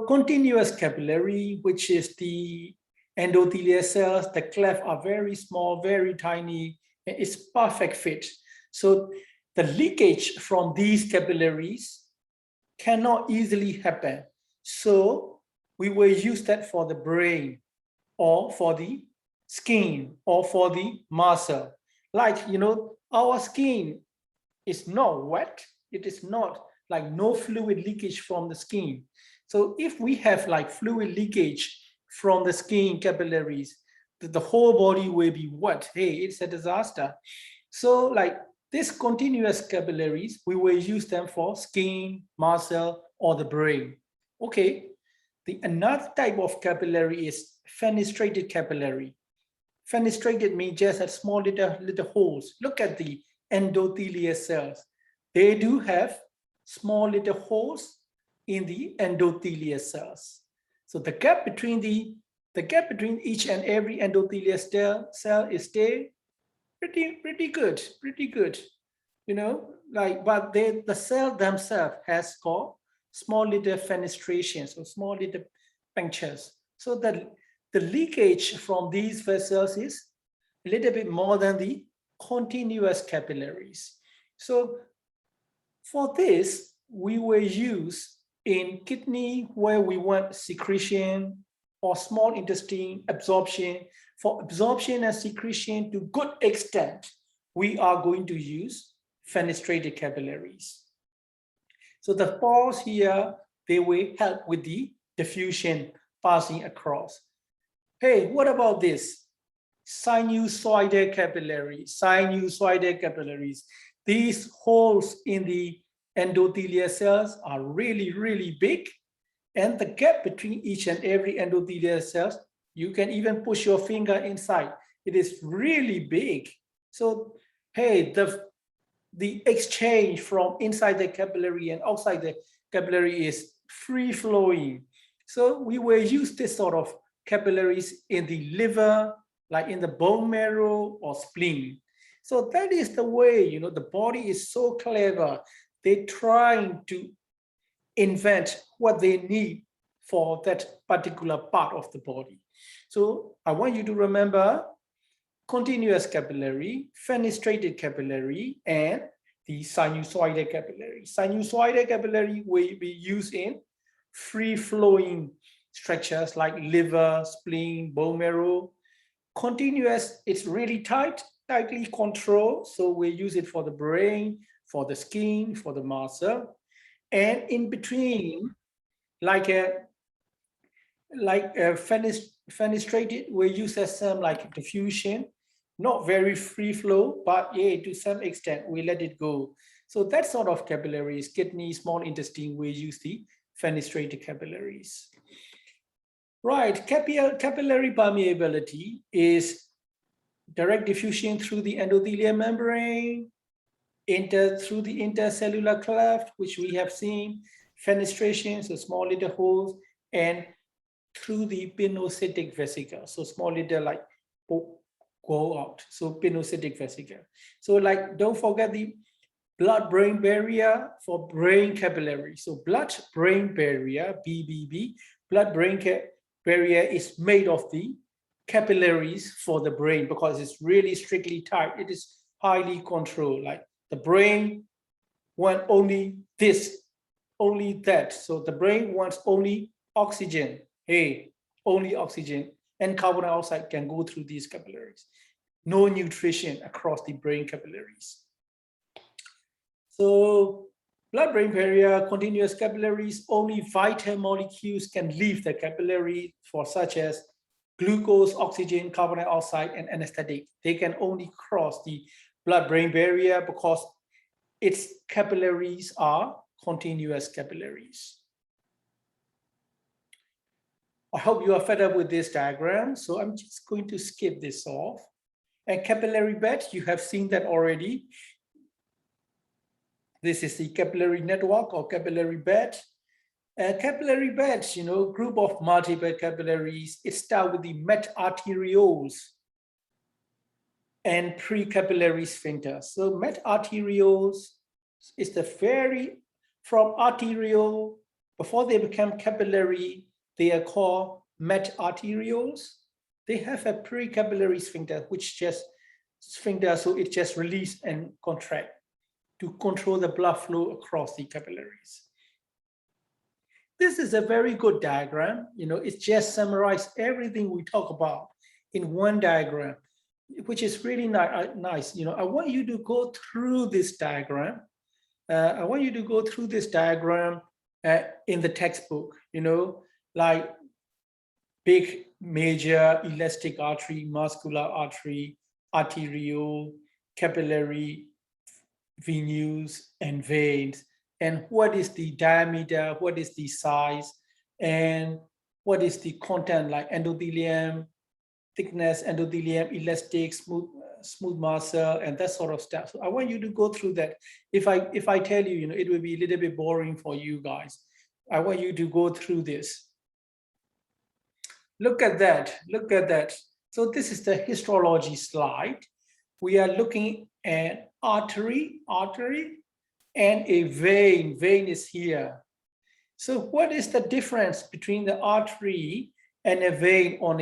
continuous capillary, which is the endothelial cells. The clefts are very small, very tiny, and it's perfect fit. So the leakage from these capillaries cannot easily happen. So we will use that for the brain or for the skin or for the muscle. Like, you know, our skin is not wet. It is not like no fluid leakage from the skin. So if we have like fluid leakage from the skin capillaries, the whole body will be wet. Hey, it's a disaster. So like these continuous capillaries, we will use them for skin, muscle, or the brain. Okay, another type of capillary is fenestrated capillary. Fenestrated means just a small little holes. Look at the endothelial cells. They do have small little holes in the endothelial cells. So the gap between each and every endothelial cell is still pretty good, you know, like, but the cell themselves has got small little fenestrations or small little punctures. So that the leakage from these vessels is a little bit more than the continuous capillaries. So for this, we will use in kidney where we want secretion or small intestine absorption. For absorption and secretion to good extent, we are going to use fenestrated capillaries. So the pores here, they will help with the diffusion passing across. Hey, what about this? Sinusoidal capillaries. Sinusoidal capillaries. These holes in the endothelial cells are really big, and the gap between each and every endothelial cells, you can even push your finger inside. It is really big. So hey, the exchange from inside the capillary and outside the capillary is free flowing. So we will use this sort of capillaries in the liver, like in the bone marrow or spleen. So that is the way, you know, the body is so clever. They're trying to invent what they need for that particular part of the body. So I want you to remember continuous capillary, fenestrated capillary, and the sinusoidal capillary. Sinusoidal capillary will be used in free-flowing structures like liver, spleen, bone marrow. Continuous, it's really tightly controlled, so we use it for the brain, for the skin, for the muscle. And in between, like a fenestrated, we use as some like diffusion, not very free flow, but yeah, to some extent we let it go. So that sort of capillaries, kidney, small intestine, we use the fenestrated capillaries. Right, capillary permeability is direct diffusion through the endothelial membrane, through the intercellular cleft, which we have seen, fenestration, so small little holes, and through the pinocytic vesicle, so small little like go out, so pinocytic vesicle. So like, don't forget the blood-brain barrier for brain capillary. So blood-brain barrier, BBB, blood-brain barrier is made of the capillaries for the brain because it's really strictly tight. It is highly controlled. Like the brain wants only this, only that. So the brain wants only oxygen. Hey, only oxygen, and carbon dioxide can go through these capillaries. No nutrition across the brain capillaries. So blood-brain barrier, continuous capillaries, only vital molecules can leave the capillary, for such as glucose, oxygen, carbon dioxide, and anesthetic. They can only cross the blood-brain barrier because its capillaries are continuous capillaries. I hope you are fed up with this diagram, so I'm just going to skip this off. And capillary bed, you have seen that already. This is the capillary network or capillary bed. Capillary beds, you know, group of multiple capillaries. It starts with the metarterioles and precapillary sphincter. So metarterioles is the from arteriole, before they become capillary, they are called metarterioles. They have a precapillary sphincter, which just sphincter, so it just release and contract to control the blood flow across the capillaries. This is a very good diagram. You know, it just summarizes everything we talk about in one diagram, which is really nice. You know, I want you to go through this diagram. I want you to go through this diagram in the textbook, you know, like big, major, elastic artery, muscular artery, arteriole, capillary, venous, and veins, and what is the diameter, what is the size, and what is the content, like endothelium, thickness, endothelium, elastic, smooth muscle, and that sort of stuff. So I want you to go through that. If I tell you, you know, it will be a little bit boring for you guys. I want you to go through this. Look at that, look at that. So this is the histology slide. We are looking at artery, and a vein. Vein is here. So what is the difference between the artery and a vein on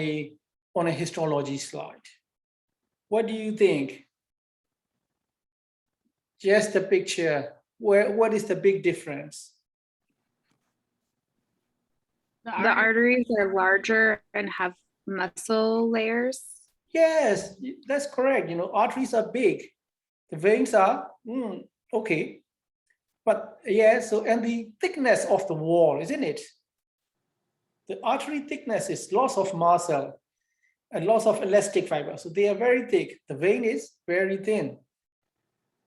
a histology slide? What do you think? Just the picture. What is the big difference? The arteries are larger and have muscle layers. Yes, that's correct. You know, arteries are big. The veins are, okay. But yeah, so, and the thickness of the wall, isn't it? The artery thickness is loss of muscle and loss of elastic fiber. So they are very thick. The vein is very thin.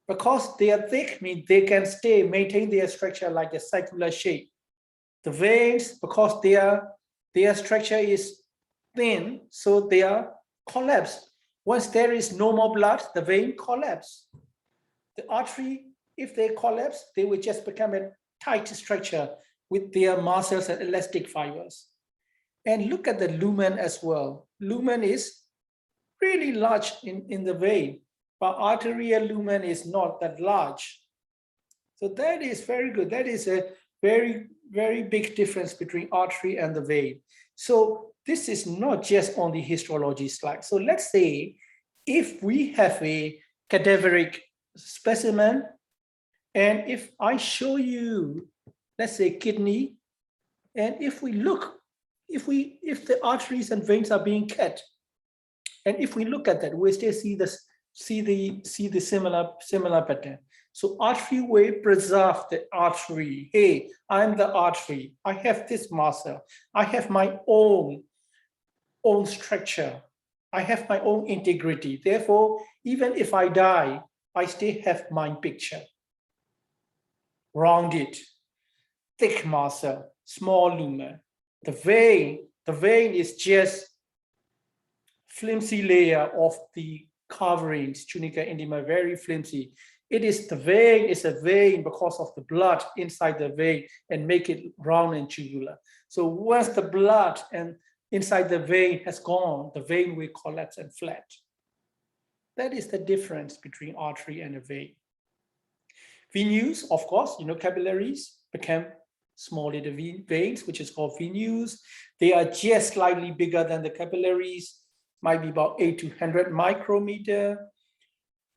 Because they are thick, means they can maintain their structure like a circular shape. The veins, because their structure is thin, so they are collapsed. Once there is no more blood, the vein collapses. The artery, if they collapse, they will just become a tight structure with their muscles and elastic fibers. And look at the lumen as well. Lumen is really large in the vein. but arterial lumen is not that large. So that is very good. That is a very, very big difference between artery and the vein. So this is not just on the histology slide. So let's say if we have a cadaveric specimen, and if I show you, let's say kidney, and if we look, if the arteries and veins are being cut, and if we look at that, we still see this, see the similar pattern. So artery will preserve the artery. Hey, I'm the artery. I have this muscle. I have my own structure. I have my own integrity. Therefore, even if I die, I still have my picture. Rounded, thick muscle, small lumen. The vein is just flimsy layer of the coverings, tunica intima, very flimsy. It is the vein, is a vein because of the blood inside the vein and make it round and tubular. So once the blood and inside the vein has gone, the vein will collapse and flat. That is the difference between artery and a vein. Venous, of course, capillaries become small little veins, which is called venous. They are just slightly bigger than the capillaries, might be about 8 to 100 micrometer.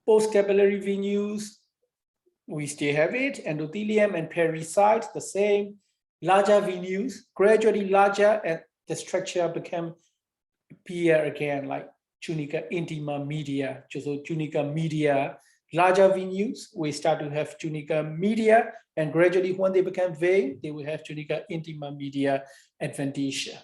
Post-capillary venous, we still have it. Endothelium and pericyte, the same. Larger venous, gradually larger, and the structure appear again, like tunica intima media. So tunica media, larger venous, we start to have tunica media, and gradually when they become vein, they will have tunica intima media adventitia.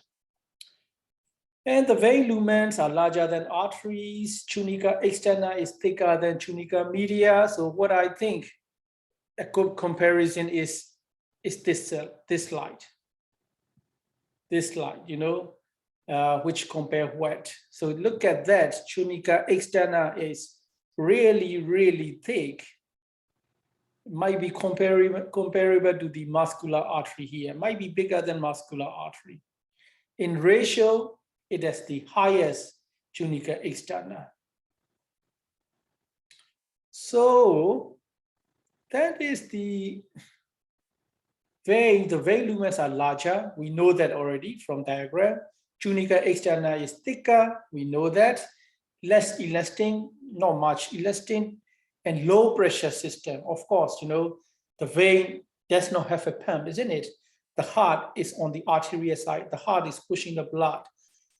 And the vein lumens are larger than arteries. Tunica externa is thicker than tunica media. So what I think a good comparison is this slide. This slide, which compare what. So look at that. Tunica externa is really, really thick. It might be comparable to the muscular artery here. It might be bigger than muscular artery. In ratio, it has the highest tunica externa. So that is the vein. The vein lumens are larger. We know that already from diagram. Tunica externa is thicker. We know that. Less elastin, not much elastin, and low pressure system. Of course, the vein does not have a pump, isn't it? The heart is on the arterial side. The heart is pushing the blood.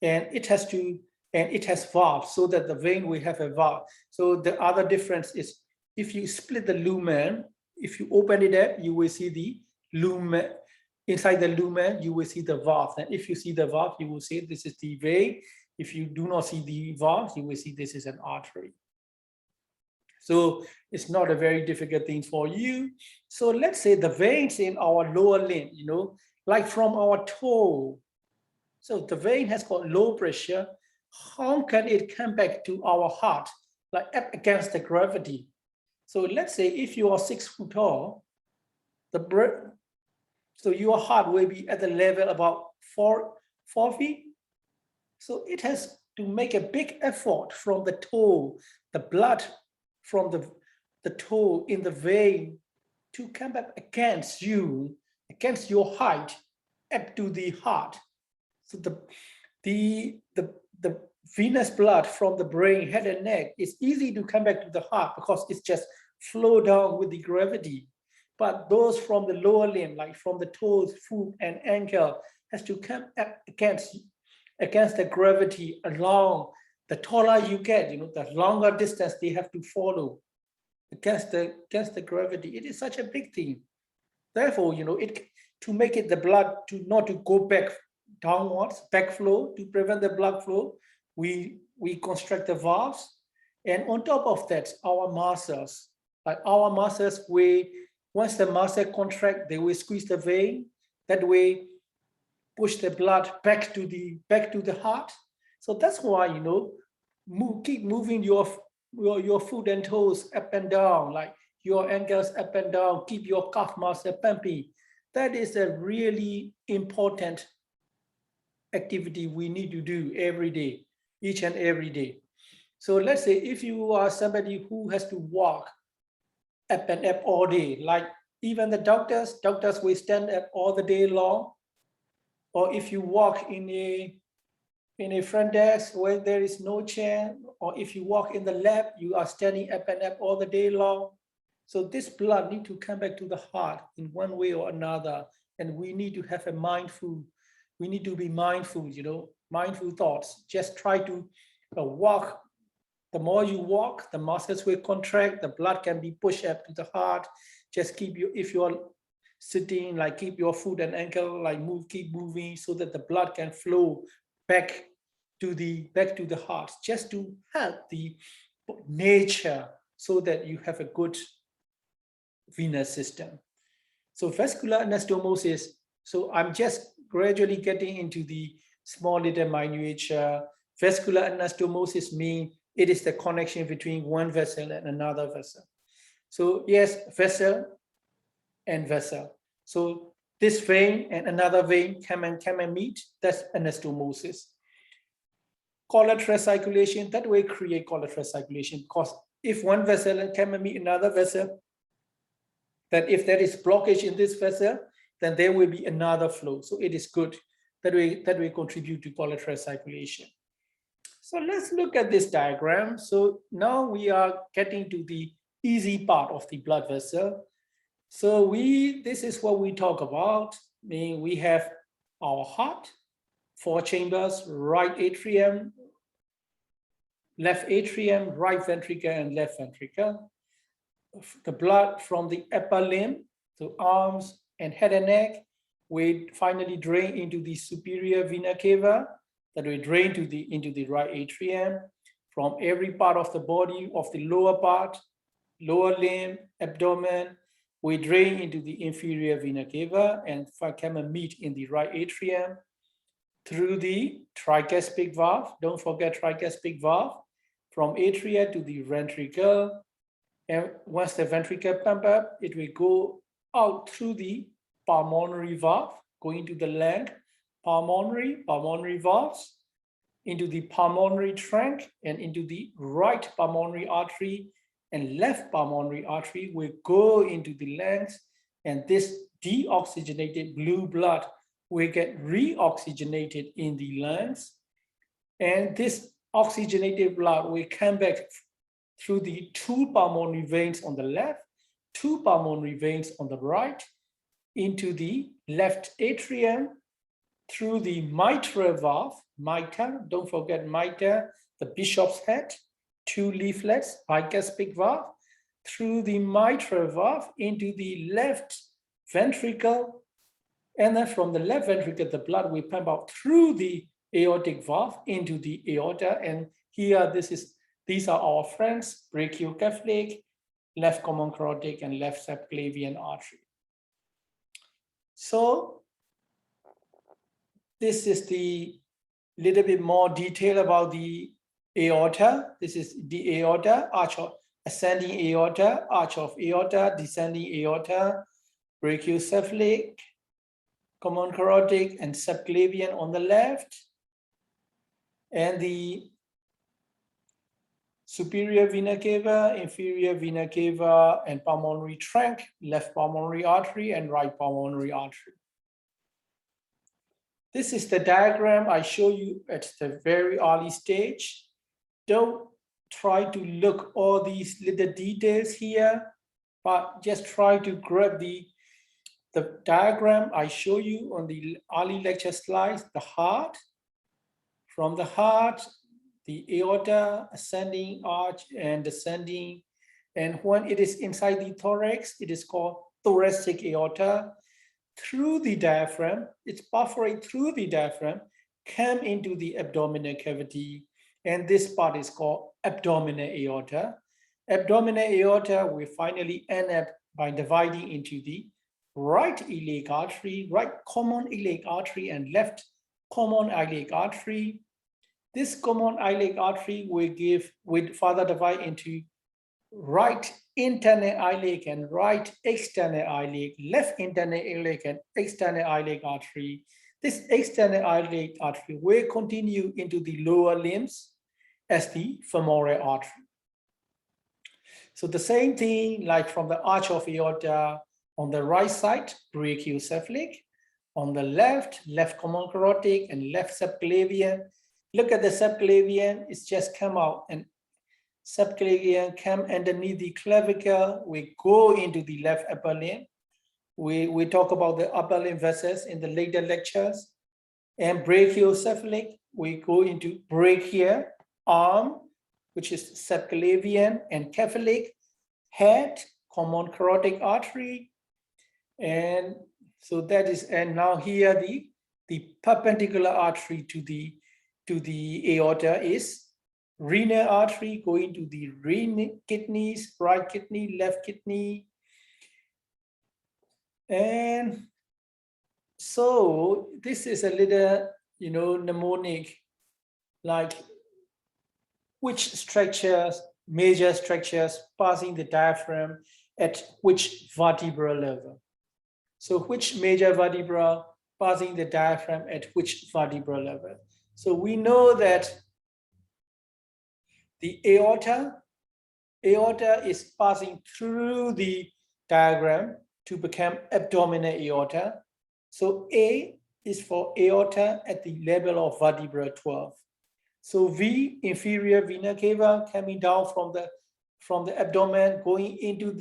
And it has valves so that the vein will have a valve. So the other difference is if you split the lumen, if you open it up, you will see the lumen. Inside the lumen, you will see the valve. And if you see the valve, you will see this is the vein. If you do not see the valve, you will see this is an artery. So it's not a very difficult thing for you. So let's say the veins in our lower limb, like from our toe. So the vein has got low pressure. How can it come back to our heart, like up against the gravity? So let's say if you are 6 foot tall, so your heart will be at the level about 4 feet. So it has to make a big effort from the toe, the blood from the toe in the vein to come up against you, against your height, up to the heart. So the venous blood from the brain, head and neck is easy to come back to the heart because it's just flow down with the gravity. But those from the lower limb, like from the toes, foot, and ankle, has to come up against the gravity along. The taller you get, the longer distance they have to follow against the gravity. It is such a big thing. Therefore, to make it the blood not to go back downwards, backflow, to prevent the blood flow, we construct the valves. And on top of that, our muscles, once the muscle contract, they will squeeze the vein. That way, push the blood back to the heart. So that's why, keep moving your foot and toes up and down, like your ankles up and down, keep your calf muscle pumping. That is a really important activity we need to do every day, each and every day. So let's say if you are somebody who has to walk up and up all day, like even the doctors will stand up all the day long. Or if you walk in a front desk where there is no chair, or if you walk in the lab, you are standing up and up all the day long. So this blood need to come back to the heart in one way or another. And we need to have we need to be mindful, mindful thoughts. Just try to walk. The more you walk, the muscles will contract, the blood can be pushed up to the heart. Just if you're sitting, like keep your foot and ankle, like keep moving so that the blood can flow back to the heart, just to help the nature so that you have a good venous system. So vascular anastomosis, so I'm just gradually getting into the small little miniature. Vascular anastomosis means it is the connection between one vessel and another vessel. So yes, vessel and vessel. So this vein and another vein come and meet, that's anastomosis. Collateral circulation, that way create collateral circulation, because if one vessel can meet another vessel, that if there is blockage in this vessel, then there will be another flow. So it is good that we contribute to collateral circulation. So let's look at this diagram. So now we are getting to the easy part of the blood vessel. So this is what we talk about. We have our heart, 4 chambers, right atrium, left atrium, right ventricle, and left ventricle. The blood from the upper limb, so arms and head and neck, we finally drain into the superior vena cava, that we drain into the right atrium. From every part of the body, of the lower part, lower limb, abdomen, we drain into the inferior vena cava and come and meet in the right atrium through the tricuspid valve. Don't forget tricuspid valve, from atria to the ventricle. And once the ventricle pump up, it will go out through the pulmonary valve, going to the lung, pulmonary valves, into the pulmonary trunk, and into the right pulmonary artery and left pulmonary artery will go into the lungs, and this deoxygenated blue blood will get re-oxygenated in the lungs, and this oxygenated blood will come back through the 2 pulmonary veins on the left, 2 pulmonary veins on the right, into the left atrium, through the mitral valve, mitre, don't forget mitre, the bishop's head, 2 leaflets, bicuspid valve, through the mitral valve into the left ventricle, and then from the left ventricle, the blood will pump out through the aortic valve into the aorta. And here, these are our friends, brachiocephalic, left common carotid, and left subclavian artery. So this is the little bit more detail about the aorta. This is the aorta, arch of ascending aorta, arch of aorta, descending aorta, brachiocephalic, common carotid, and subclavian on the left, and the superior vena cava, inferior vena cava, and pulmonary trunk, left pulmonary artery and right pulmonary artery. This is the diagram I show you at the very early stage. Don't try to look all these little details here, but just try to grab the diagram I show you on the early lecture slides, the heart. From the heart, the aorta, ascending arch and descending. And when it is inside the thorax, it is called thoracic aorta. Through the diaphragm, it's perforate through the diaphragm, come into the abdominal cavity. And this part is called abdominal aorta. Abdominal aorta will finally end up by dividing into the right iliac artery, right common iliac artery, and left common iliac artery. This common iliac artery will further divide into right internal iliac and right external iliac, left internal iliac and external iliac artery. This external iliac artery will continue into the lower limbs as the femoral artery. So the same thing, like from the arch of aorta, on the right side, brachiocephalic, on the left common carotid and left subclavian. Look at the subclavian, it's just come out, and subclavian come underneath the clavicle. We go into the left upper limb. We talk about the upper limb vessels in the later lectures. And brachiocephalic, we go into brachia, arm, which is subclavian, and cephalic, head, common carotid artery. And so that is, and now here the perpendicular artery to the aorta is renal artery, going to the renal kidneys, right kidney, left kidney. And so this is a little, mnemonic, like which structures, major structures passing the diaphragm at which vertebral level. So which major vertebra passing the diaphragm at which vertebral level. So we know that the aorta is passing through the diagram to become abdominal aorta. So A is for aorta at the level of vertebra 12. So V, inferior vena cava, coming down from the abdomen, going into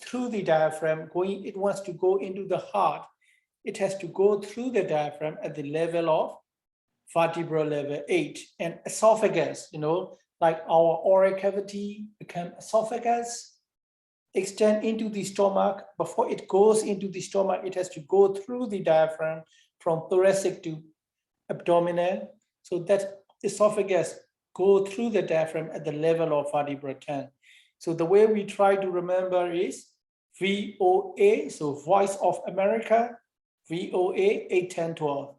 through the diaphragm, it wants to go into the heart. It has to go through the diaphragm at the level of vertebral level 8. And esophagus, like our oral cavity become esophagus, extend into the stomach. Before it goes into the stomach, it has to go through the diaphragm from thoracic to abdominal. So that esophagus go through the diaphragm at the level of vertebra 10. So the way we try to remember is VOA, so Voice of America, VOA 8, 10, 12.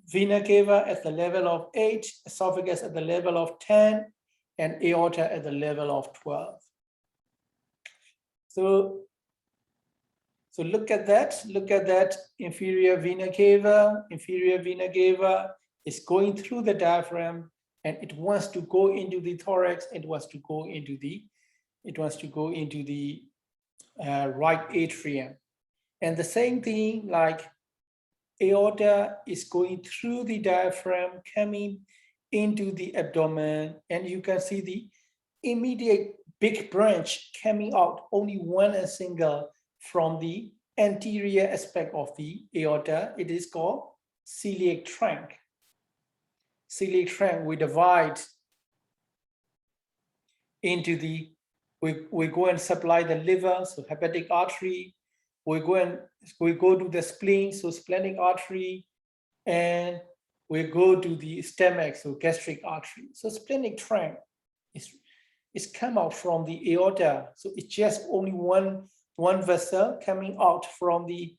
Vena cava at the level of 8, esophagus at the level of 10, and aorta at the level of 12. So look at that, inferior vena cava is going through the diaphragm, and it wants to go into the thorax, it wants to go into the right atrium. And the same thing, like aorta is going through the diaphragm, coming into the abdomen, and you can see the immediate big branch coming out, only one and single from the anterior aspect of the aorta. It is called celiac trunk. Celiac trunk, we divide into we go and supply the liver, so hepatic artery. We go to the spleen, so splenic artery, and we go to the stomach, so gastric artery. So splenic trunk is come out from the aorta. So it's just only one vessel coming out from the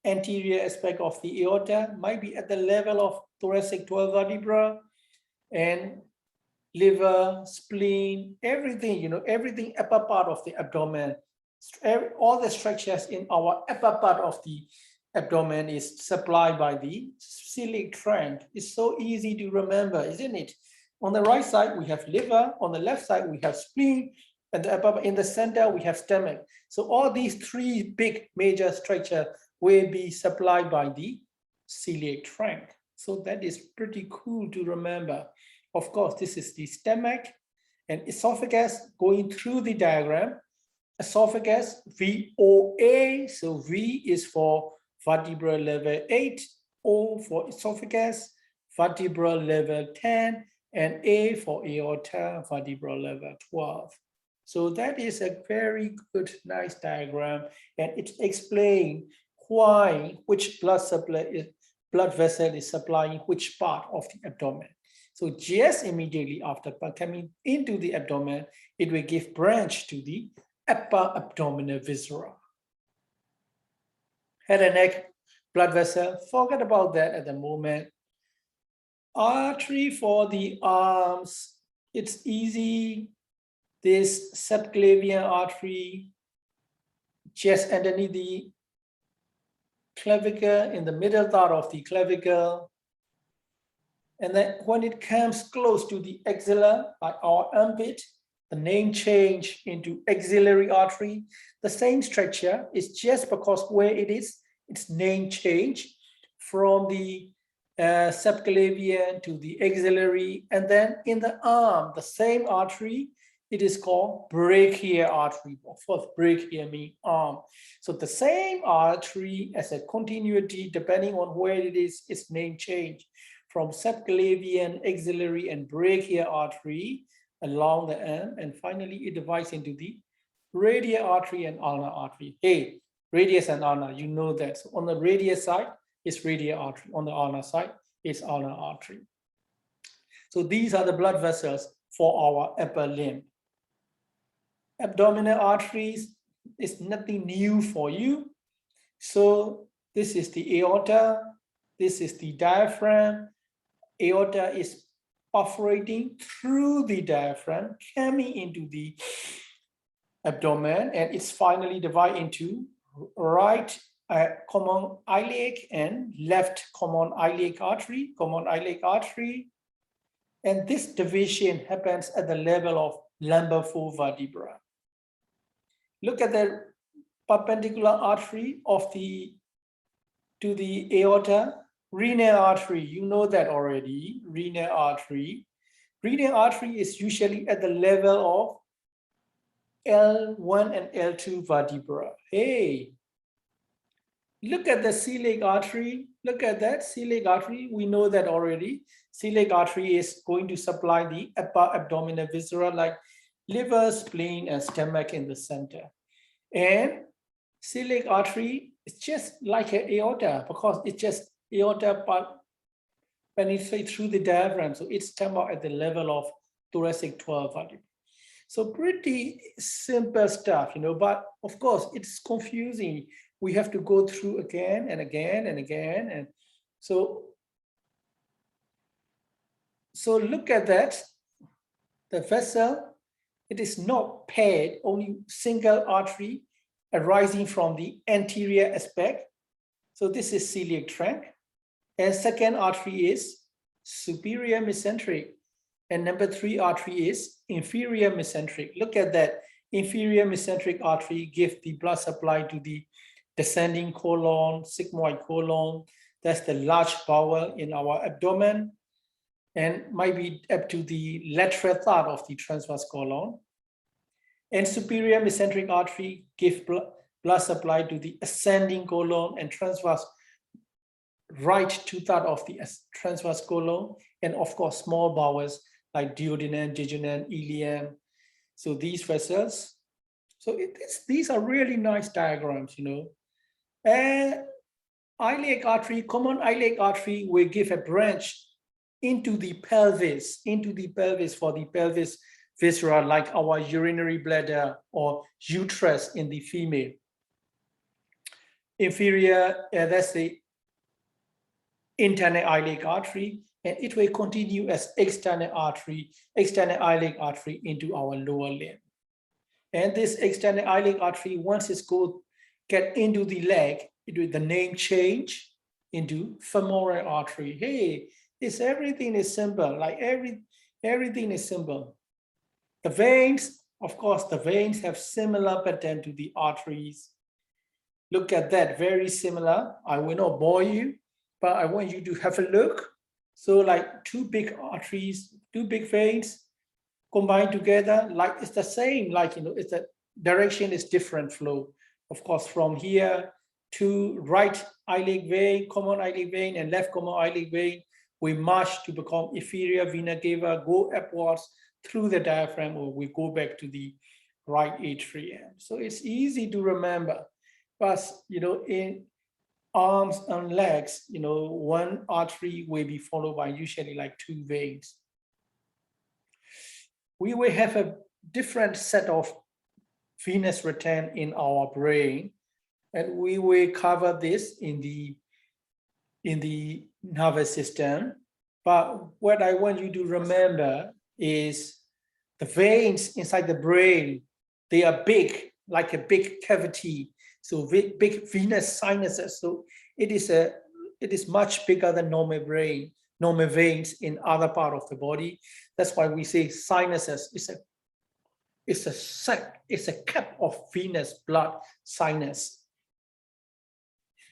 anterior aspect of the aorta, might be at the level of thoracic 12 vertebra, and liver, spleen, everything, everything upper part of the abdomen. All the structures in our upper part of the abdomen is supplied by the celiac trunk. It's so easy to remember, isn't it? On the right side, we have liver. On the left side, we have spleen. And in the center, we have stomach. So all these three big major structures will be supplied by the celiac trunk. So that is pretty cool to remember. Of course, this is the stomach and esophagus going through the diagram. Esophagus, VOA, so V is for vertebral level 8, O for esophagus, vertebral level 10, and A for aorta, vertebral level 12. So that is a very good, nice diagram, and it explains which blood vessel is supplying which part of the abdomen. So just immediately after coming into the abdomen, it will give branch to the upper abdominal viscera. Head and neck blood vessel, forget about that at the moment. Artery for the arms, it's easy. This subclavian artery, just underneath the clavicle, in the middle part of the clavicle. And then when it comes close to the axilla, like our armpit, the name change into axillary artery. The same structure is just because where it is, its name change from the subclavian to the axillary. And then in the arm, the same artery, it is called brachial artery. Of course, brachial means arm. So the same artery as a continuity, depending on where it is, its name change from subclavian, axillary, and brachial artery along the arm. And finally, it divides into the radial artery and ulnar artery. Hey, radius and ulnar, you know that. So on the radial side, it's radial artery. On the ulnar side, it's ulnar artery. So these are the blood vessels for our upper limb. Abdominal arteries is nothing new for you. So this is the aorta, this is the diaphragm. Aorta is perforating through the diaphragm, coming into the abdomen, and it's finally divided into right common iliac and left common iliac artery, and this division happens at the level of lumbar 4 vertebra. Look at the perpendicular artery of to the aorta, renal artery. You know that already. Renal artery is usually at the level of L1 and L2 vertebra. Hey, look at the celiac artery. Look at that celiac artery. We know that already. Celiac artery is going to supply the upper abdominal viscera like liver, spleen, and stomach in the center. And celiac artery is just like an aorta because it's just aorta penetrate through the diaphragm. So it's stomach at the level of thoracic 12 vertebra. So pretty simple stuff, you know, but of course it's confusing. We have to go through again and again and again. And so look at that. The vessel, it is not paired, only single artery arising from the anterior aspect. So this is celiac trunk. And second artery is superior mesenteric. And number 3 artery is inferior mesenteric. Look at that. Inferior mesenteric artery gives the blood supply to the descending colon, sigmoid colon. That's the large bowel in our abdomen, and might be up to the lateral third of the transverse colon. And superior mesenteric artery gives blood supply to the ascending colon and transverse right 2/3 of the transverse colon, and of course small bowels like duodenum, jejunum, ileum. So these vessels. So these are really nice diagrams, you know. And iliac artery, common iliac artery will give a branch into the pelvis for the pelvis viscera, like our urinary bladder or uterus in the female. Inferior, that's the internal iliac artery, and it will continue as external iliac artery into our lower limb. And this external iliac artery, once it's get into the leg, it will the name change into femoral artery. Hey, everything is simple, like everything is simple. The veins, of course, the veins have similar pattern to the arteries. Look at that, very similar. I will not bore you, but I want you to have a look. So like 2 big arteries, 2 big veins combined together, like it's the same, like, you know, it's the direction is different flow. Of course, from here to right iliac vein, common iliac vein, and left common iliac vein, we march to become inferior vena cava, go upwards through the diaphragm, or we go back to the right atrium. So it's easy to remember. But, you know, in arms and legs, you know, 1 artery will be followed by usually like 2 veins. We will have a different set of venous return in our brain, and we will cover this in the nervous system. But what I want you to remember is the veins inside the brain, they are big, like a big cavity. So big venous sinuses. So it is much bigger than normal brain. normal veins in other part of the body. That's why we say sinuses is a sac, it's a cap of venous blood sinus.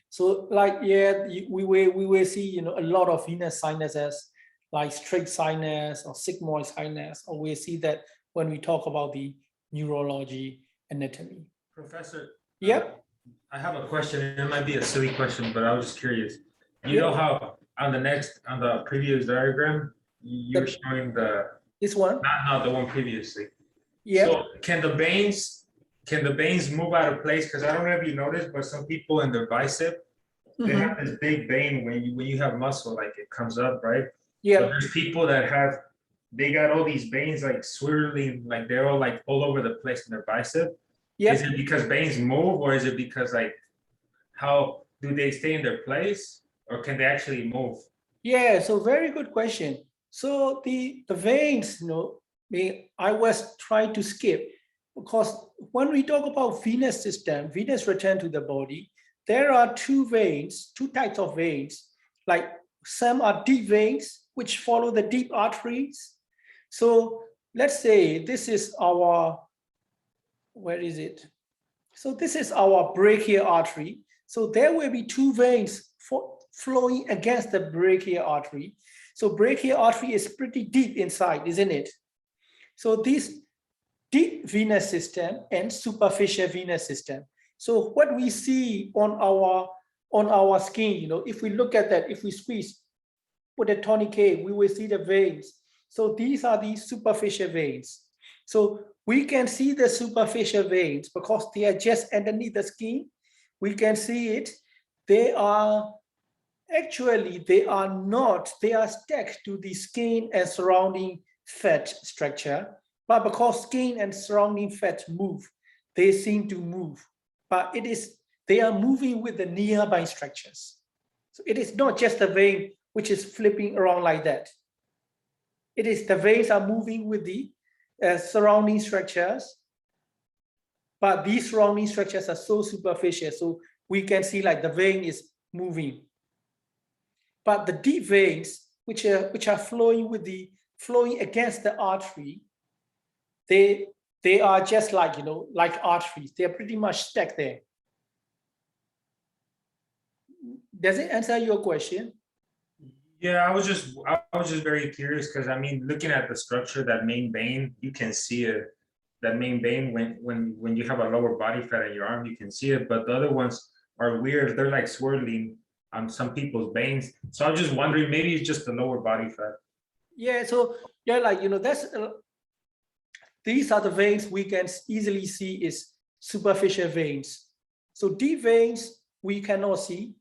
So like, yeah, we will see, a lot of venous sinuses like straight sinus or sigmoid sinus, or we see that when we talk about the neurology anatomy. Professor, Yeah. I have a question. It might be a silly question, but I was just curious. You Yeah. know how on the previous diagram, you're showing This one? not the one previously. Yeah. So can the veins move out of place? Because I don't know if you noticed, but some people in their bicep, they have this big vein when you have muscle, like it comes up, right? Yeah. But there's people that they got all these veins like swirling, like they're all like all over the place in their bicep. Yeah. Is it because veins move, or is it because like how do they stay in their place, or can they actually move? Yeah, so very good question. So the veins, I was trying to skip, because when we talk about venous system, venous return to the body, there are two types of veins. Like some are deep veins, which follow the deep arteries. So let's say this is our, where is it? So this is our brachial artery. So there will be two veins flowing against the brachial artery. So brachial artery is pretty deep inside, isn't it? So this deep venous system and superficial venous system. So what we see on our skin, if we look at that, if we squeeze, put a tourniquet, we will see the veins. So these are the superficial veins. So we can see the superficial veins because they are just underneath the skin. We can see it. They are not, they are stuck to the skin and surrounding fat structure. But because skin and surrounding fat move, they seem to move. But they are moving with the nearby structures. So it is not just the vein which is flipping around like that. It is the veins are moving with the surrounding structures, but these surrounding structures are so superficial, so we can see like the vein is moving. But the deep veins, which are flowing against the artery, they are just like like arteries. They are pretty much stuck there. Does it answer your question? Yeah, I was just very curious because I mean, looking at the structure, that main vein, you can see it. That main vein, when you have a lower body fat in your arm, you can see it. But the other ones are weird. They're like swirling on some people's veins. So I was just wondering, maybe it's just the lower body fat. Yeah. So yeah, like that's these are the veins we can easily see is superficial veins. So deep veins we cannot see.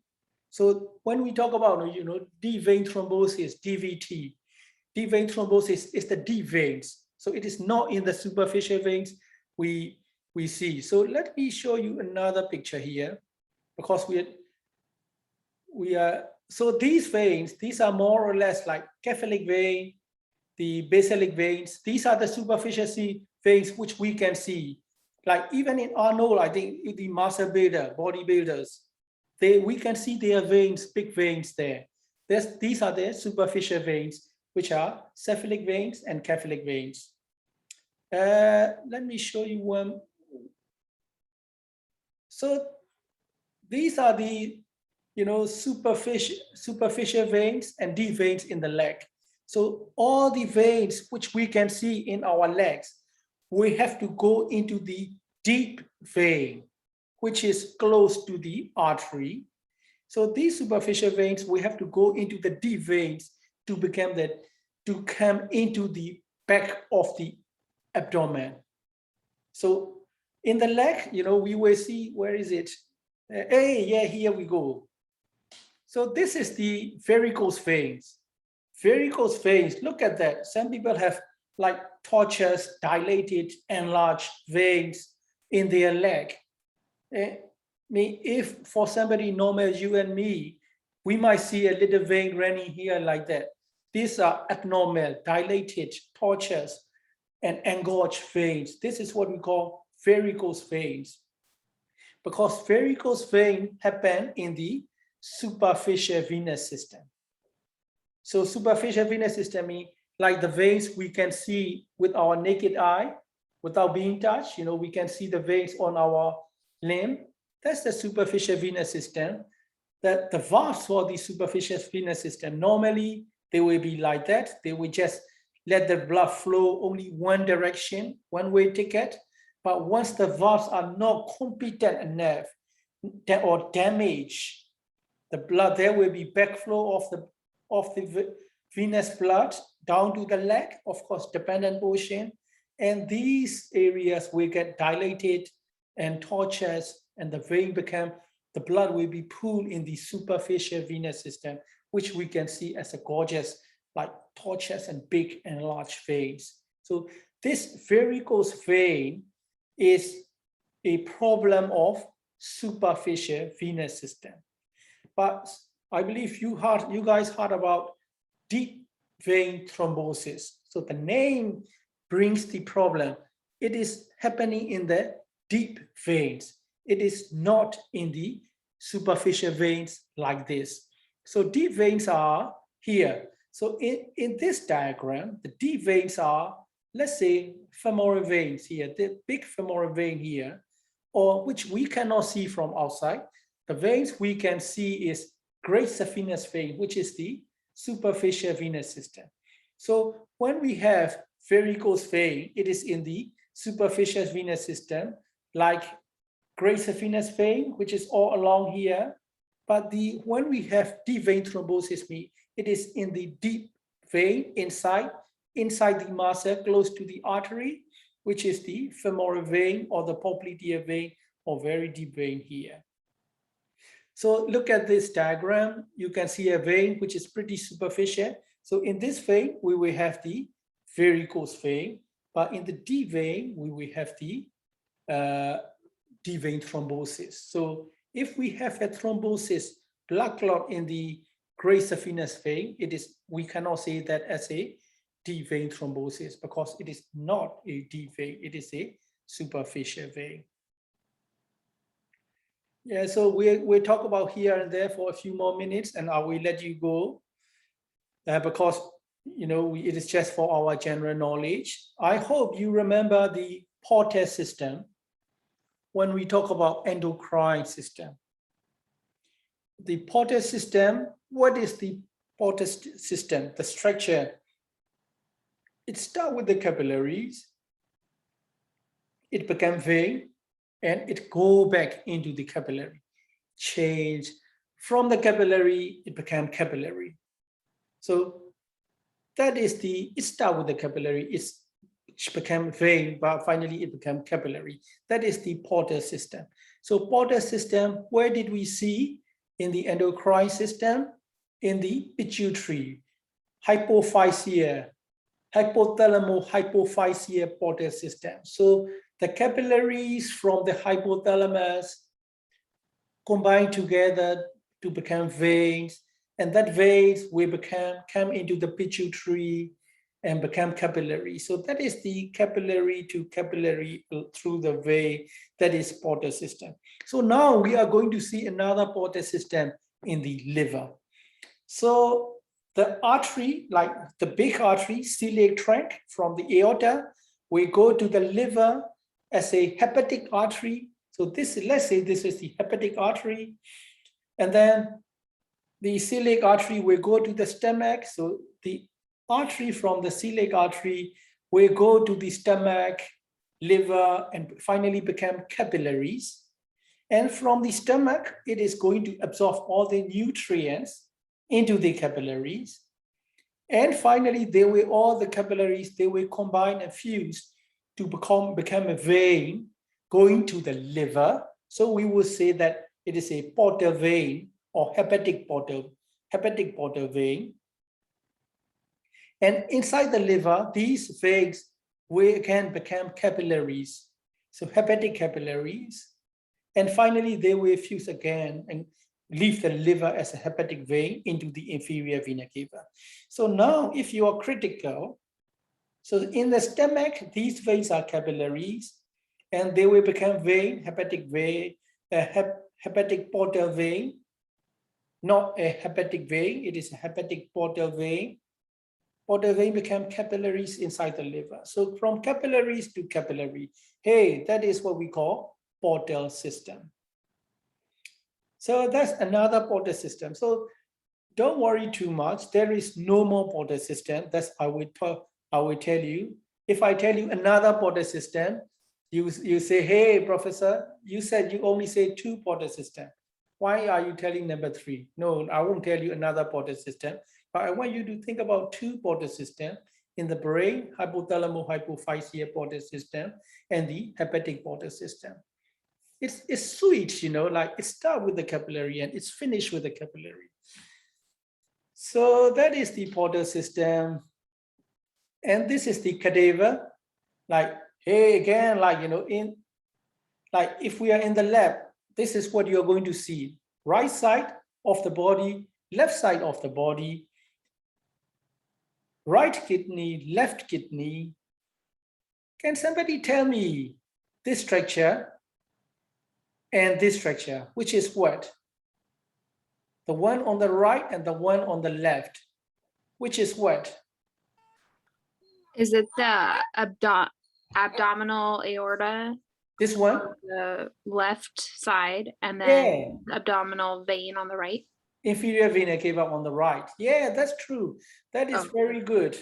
So when we talk about deep vein thrombosis, DVT, deep vein thrombosis is the deep veins. So it is not in the superficial veins we see. So let me show you another picture here, because we are so these veins, these are more or less like cephalic vein, the basilic veins. These are the superficial veins which we can see. Like even in Arnold, I think the muscle builder, bodybuilders, we can see their veins, big veins there. These are the superficial veins, which are cephalic veins and cephalic veins. Let me show you one. So these are the superficial veins and deep veins in the leg. So all the veins which we can see in our legs, we have to go into the deep vein, which is close to the artery. So these superficial veins, we have to go into the deep veins to come into the back of the abdomen. So in the leg, we will see, where is it? Here we go. So this is the varicose veins. Varicose veins, look at that. Some people have like tortuous, dilated, enlarged veins in their leg. If for somebody normal, you and me, we might see a little vein running here like that. These are abnormal, dilated, tortuous, and engorged veins. This is what we call varicose veins, because varicose veins happen in the superficial venous system. So superficial venous system means like the veins we can see with our naked eye without being touched. We can see the veins on our limb. That's the superficial venous system. That the valves for the superficial venous system, normally they will be like that. They will just let the blood flow only one direction, one-way ticket. But once the valves are not competent enough or damaged, the blood, there will be backflow of the venous blood down to the leg, of course, dependent portion. And these areas will get dilated and tortuous, and the blood will be pooled in the superficial venous system, which we can see as a gorgeous, like tortuous and big and large veins. So this varicose vein is a problem of superficial venous system. But I believe you guys heard about deep vein thrombosis. So the name brings the problem. It is happening in the deep veins. It is not in the superficial veins like this. So deep veins are here. So in this diagram, the deep veins are, let's say, femoral veins here, the big femoral vein here, or which we cannot see from outside. The veins we can see is great saphenous vein, which is the superficial venous system. So when we have varicose vein, it is in the superficial venous system, like great saphenous vein, which is all along here. But when we have deep vein thrombosis, it is in the deep vein inside the muscle, close to the artery, which is the femoral vein or the popliteal vein or very deep vein here. So look at this diagram. You can see a vein which is pretty superficial. So in this vein, we will have the varicose vein, but in the deep vein, we will have the deep vein thrombosis. So if we have a thrombosis, blood clot in the great saphenous vein, we cannot say that as a deep vein thrombosis because it is not a deep vein, it is a superficial vein. Yeah, so we'll talk about here and there for a few more minutes and I will let you go because it is just for our general knowledge. I hope you remember the Porter system when we talk about endocrine system. The Porter system, what is the Porter system? The structure, it starts with the capillaries, it becomes vein, and it go back into the capillary, change from the capillary, it became capillary. So that is it start with the capillary, it became vein, but finally it became capillary. That is the Porter system. So Porter system, where did we see in the endocrine system? In the pituitary, hypophyseal, hypothalamo-hypophyseal Porter system. So the capillaries from the hypothalamus combine together to become veins, and that veins will come into the pituitary and become capillary. So that is the capillary to capillary through the vein, that is Porter system. So now we are going to see another Porter system in the liver. So the artery, like the big artery, celiac trunk from the aorta, we go to the liver as a hepatic artery. So let's say this is the hepatic artery. And then the celiac artery will go to the stomach. So the artery from the celiac artery will go to the stomach, liver, and finally become capillaries. And from the stomach, it is going to absorb all the nutrients into the capillaries. And finally, all the capillaries, they will combine and fuse to become a vein going to the liver. So we will say that it is a Porter vein or hepatic Porter vein. And inside the liver, these veins will again become capillaries. So hepatic capillaries. And finally, they will fuse again and leave the liver as a hepatic vein into the inferior vena cava. So now, if you are critical, so in the stomach, these veins are capillaries, and they will become hepatic Porter vein. not a hepatic vein, it is a hepatic portal vein. Portal vein become capillaries inside the liver. So from capillaries to capillary, hey, that is what we call portal system. So that's another portal system. So don't worry too much. There is no more portal system. That's I will tell you. If I tell you another portal system, you say, hey, professor, you said you only say 2 portal system. Why are you telling number 3? No, I won't tell you another portal system, but I want you to think about 2 portal system in the brain, hypothalamo-hypophyseal portal system, and the hepatic portal system. It's sweet, you know, like it starts with the capillary and it's finished with the capillary. So that is the portal system. And this is the cadaver. Like, hey, again, like, you know, like if we are in the lab, this is what you're going to see. Right side of the body, left side of the body, right kidney, left kidney. Can somebody tell me this structure and this structure, which is what? The one on the right and the one on the left, which is what? Is it the abdominal aorta? This one? The left side, and then Yeah. the abdominal vein on the right. Inferior vena cava on the right. Yeah, that's true. That is very good.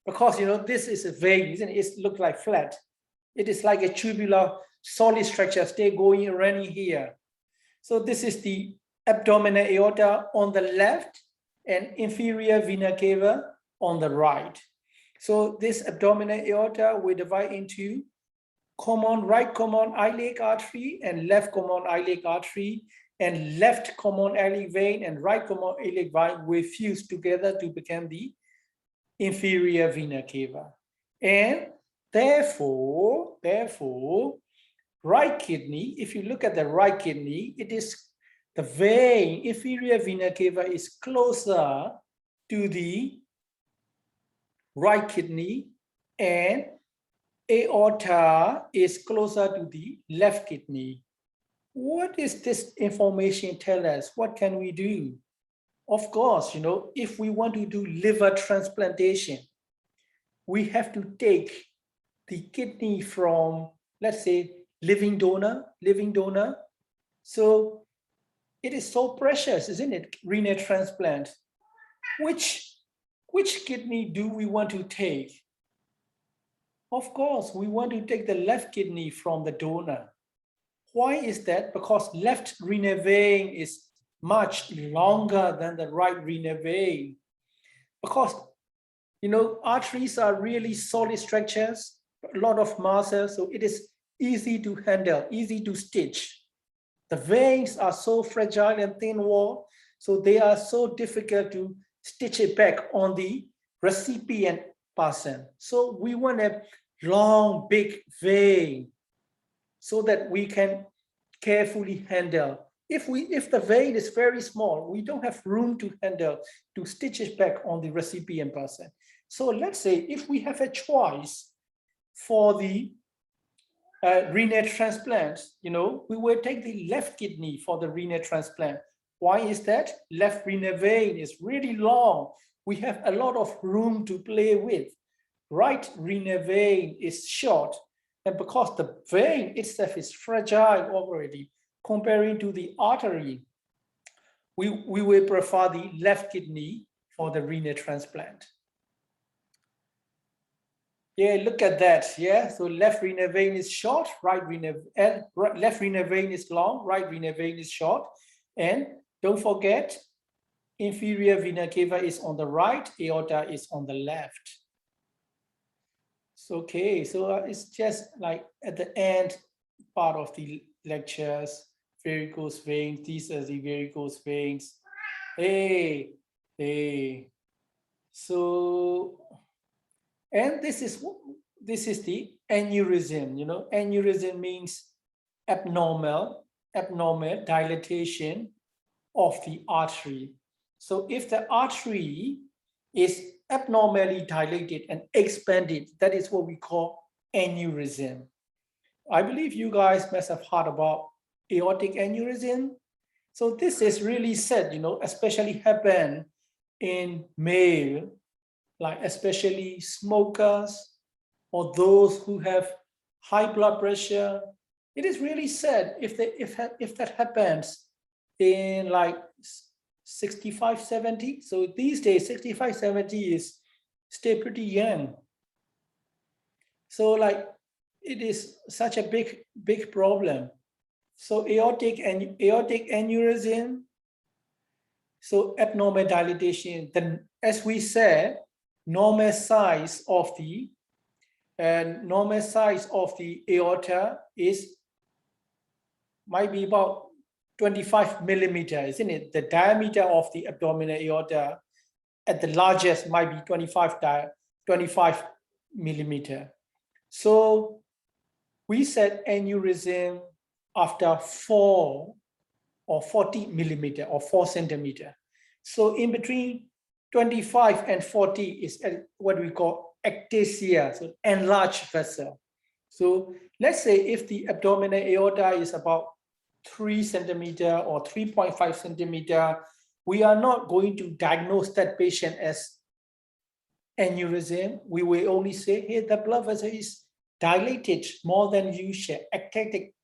Because, you know, this is a vein, isn't it? It looks like flat. It is like a tubular solid structure, stay going, running here. So this is the abdominal aorta on the left and inferior vena cava on the right. So this abdominal aorta we divide into right common iliac artery and left common iliac artery, and left common iliac vein and right common iliac vein will fuse together to become the inferior vena cava. And therefore, right kidney, if you look at the right kidney, it is the vein, inferior vena cava is closer to the right kidney, and aorta is closer to the left kidney. What is this information tell us? What can we do? Of course, you know, if we want to do liver transplantation, we have to take the kidney from, let's say, living donor. So it is so precious, isn't it? Renal transplant. Which kidney do we want to take? Of course, we want to take the left kidney from the donor. Why is that? Because left renal vein is much longer than the right renal vein. Because, you know, arteries are really solid structures, a lot of muscle, so it is easy to handle, easy to stitch. The veins are so fragile and thin wall, so they are so difficult to stitch it back on the recipient person. So we want a long, big vein so that we can carefully handle. If the vein is very small, we don't have room to handle, to stitch it back on the recipient person. So let's say if we have a choice for the renal transplant, you know, we will take the left kidney for the renal transplant. Why is that? Left renal vein is really long. We have a lot of room to play with. Right renal vein is short. And because the vein itself is fragile already, comparing to the artery, we will prefer the left kidney for the renal transplant. Yeah, look at that. Yeah, so left renal vein is short, left renal vein is long, right renal vein is short. And don't forget, inferior vena cava is on the right, aorta is on the left. Okay, so it's just like at the end part of the lectures, varicose veins, these are the varicose veins. Hey. So, and this is the aneurysm, you know, aneurysm means abnormal dilatation of the artery. So if the artery is abnormally dilated and expanded, that is what we call aneurysm. I believe you guys must have heard about aortic aneurysm, So this is really sad, especially happen in male, like especially smokers or those who have high blood pressure. It is really sad if that happens in like 65, 70. So these days, 65, 70 is still pretty young. So like it is such a big problem. So aortic aneurysm, so abnormal dilatation, then as we said, normal size of the aorta might be about 25 millimeters, isn't it? The diameter of the abdominal aorta at the largest might be 25 millimeter. So we said aneurysm after 4 or 40 millimeter or 4 centimeter. So in between 25 and 40 is what we call ectasia, so enlarged vessel. So let's say if the abdominal aorta is about 3 centimeter or 3.5 centimeter, we are not going to diagnose that patient as aneurysm. We will only say, hey, the blood vessel is dilated more than usual, ectatic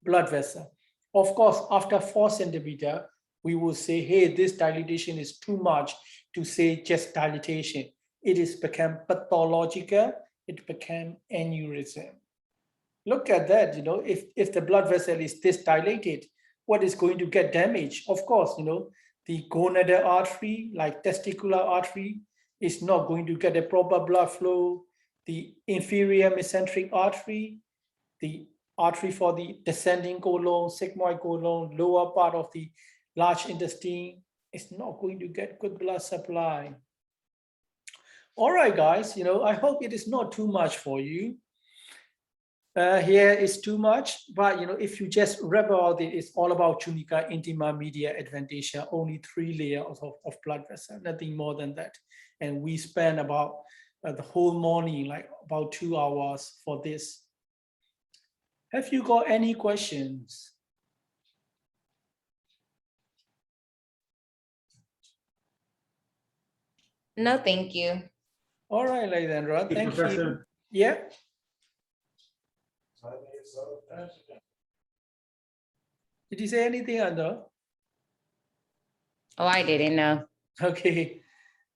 blood vessel. Of course, after 4 centimeter, we will say, hey, this dilatation is too much to say just dilatation. It is become pathological, it became aneurysm. Look at that, if the blood vessel is this dilated, what is going to get damaged? Of course, the gonadal artery, like testicular artery, is not going to get a proper blood flow. The inferior mesenteric artery, the artery for the descending colon, sigmoid colon, lower part of the large intestine, is not going to get good blood supply. All right, guys, I hope it is not too much for you. Here is too much, but if you just read about it, it's all about tunica, intima, media, adventitia, only 3 layers of blood vessel, nothing more than that. And we spend about the whole morning, like about 2 hours for this. Have you got any questions? No, thank you. All right, Laidendra, thank you. Professor. Yeah. Did you say anything, Ando? Oh, I didn't know. Okay.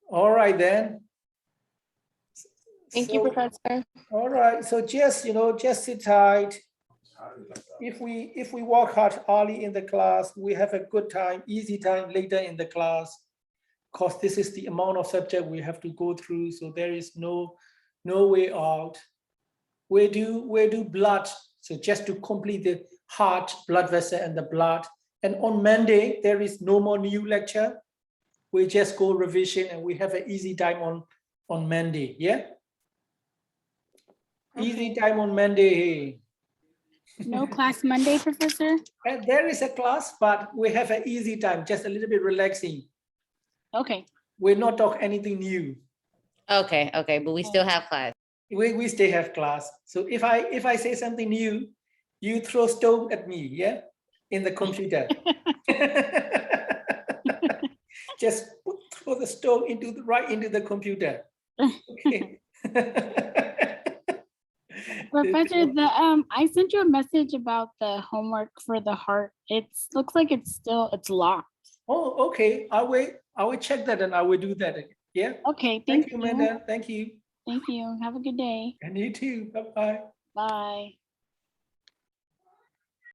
All right then. Thank you, So, Professor. all right. So just just sit tight. If we work hard early in the class, we have a good time, easy time later in the class, because this is the amount of subject we have to go through. So there is no way out. We do blood. So just to complete the heart, blood vessel, and the blood. And on Monday, there is no more new lecture. We just go revision and we have an easy time on Monday. Yeah? Okay. Easy time on Monday. Hey. No class Monday, Professor? And there is a class, but we have an easy time, just a little bit relaxing. Okay. We're not talking anything new. Okay, but we still have class. We still have class. So if I say something new, you throw stone at me, yeah, in the computer. Just throw the stone right into the computer. Okay. Professor, I sent you a message about the homework for the heart. Looks like it's locked. Oh, okay. I will check that and I will do that again. Yeah. Okay, Thank thank you, you. Amanda. Thank you. Thank you. Have a good day. And you too. Bye-bye. Bye.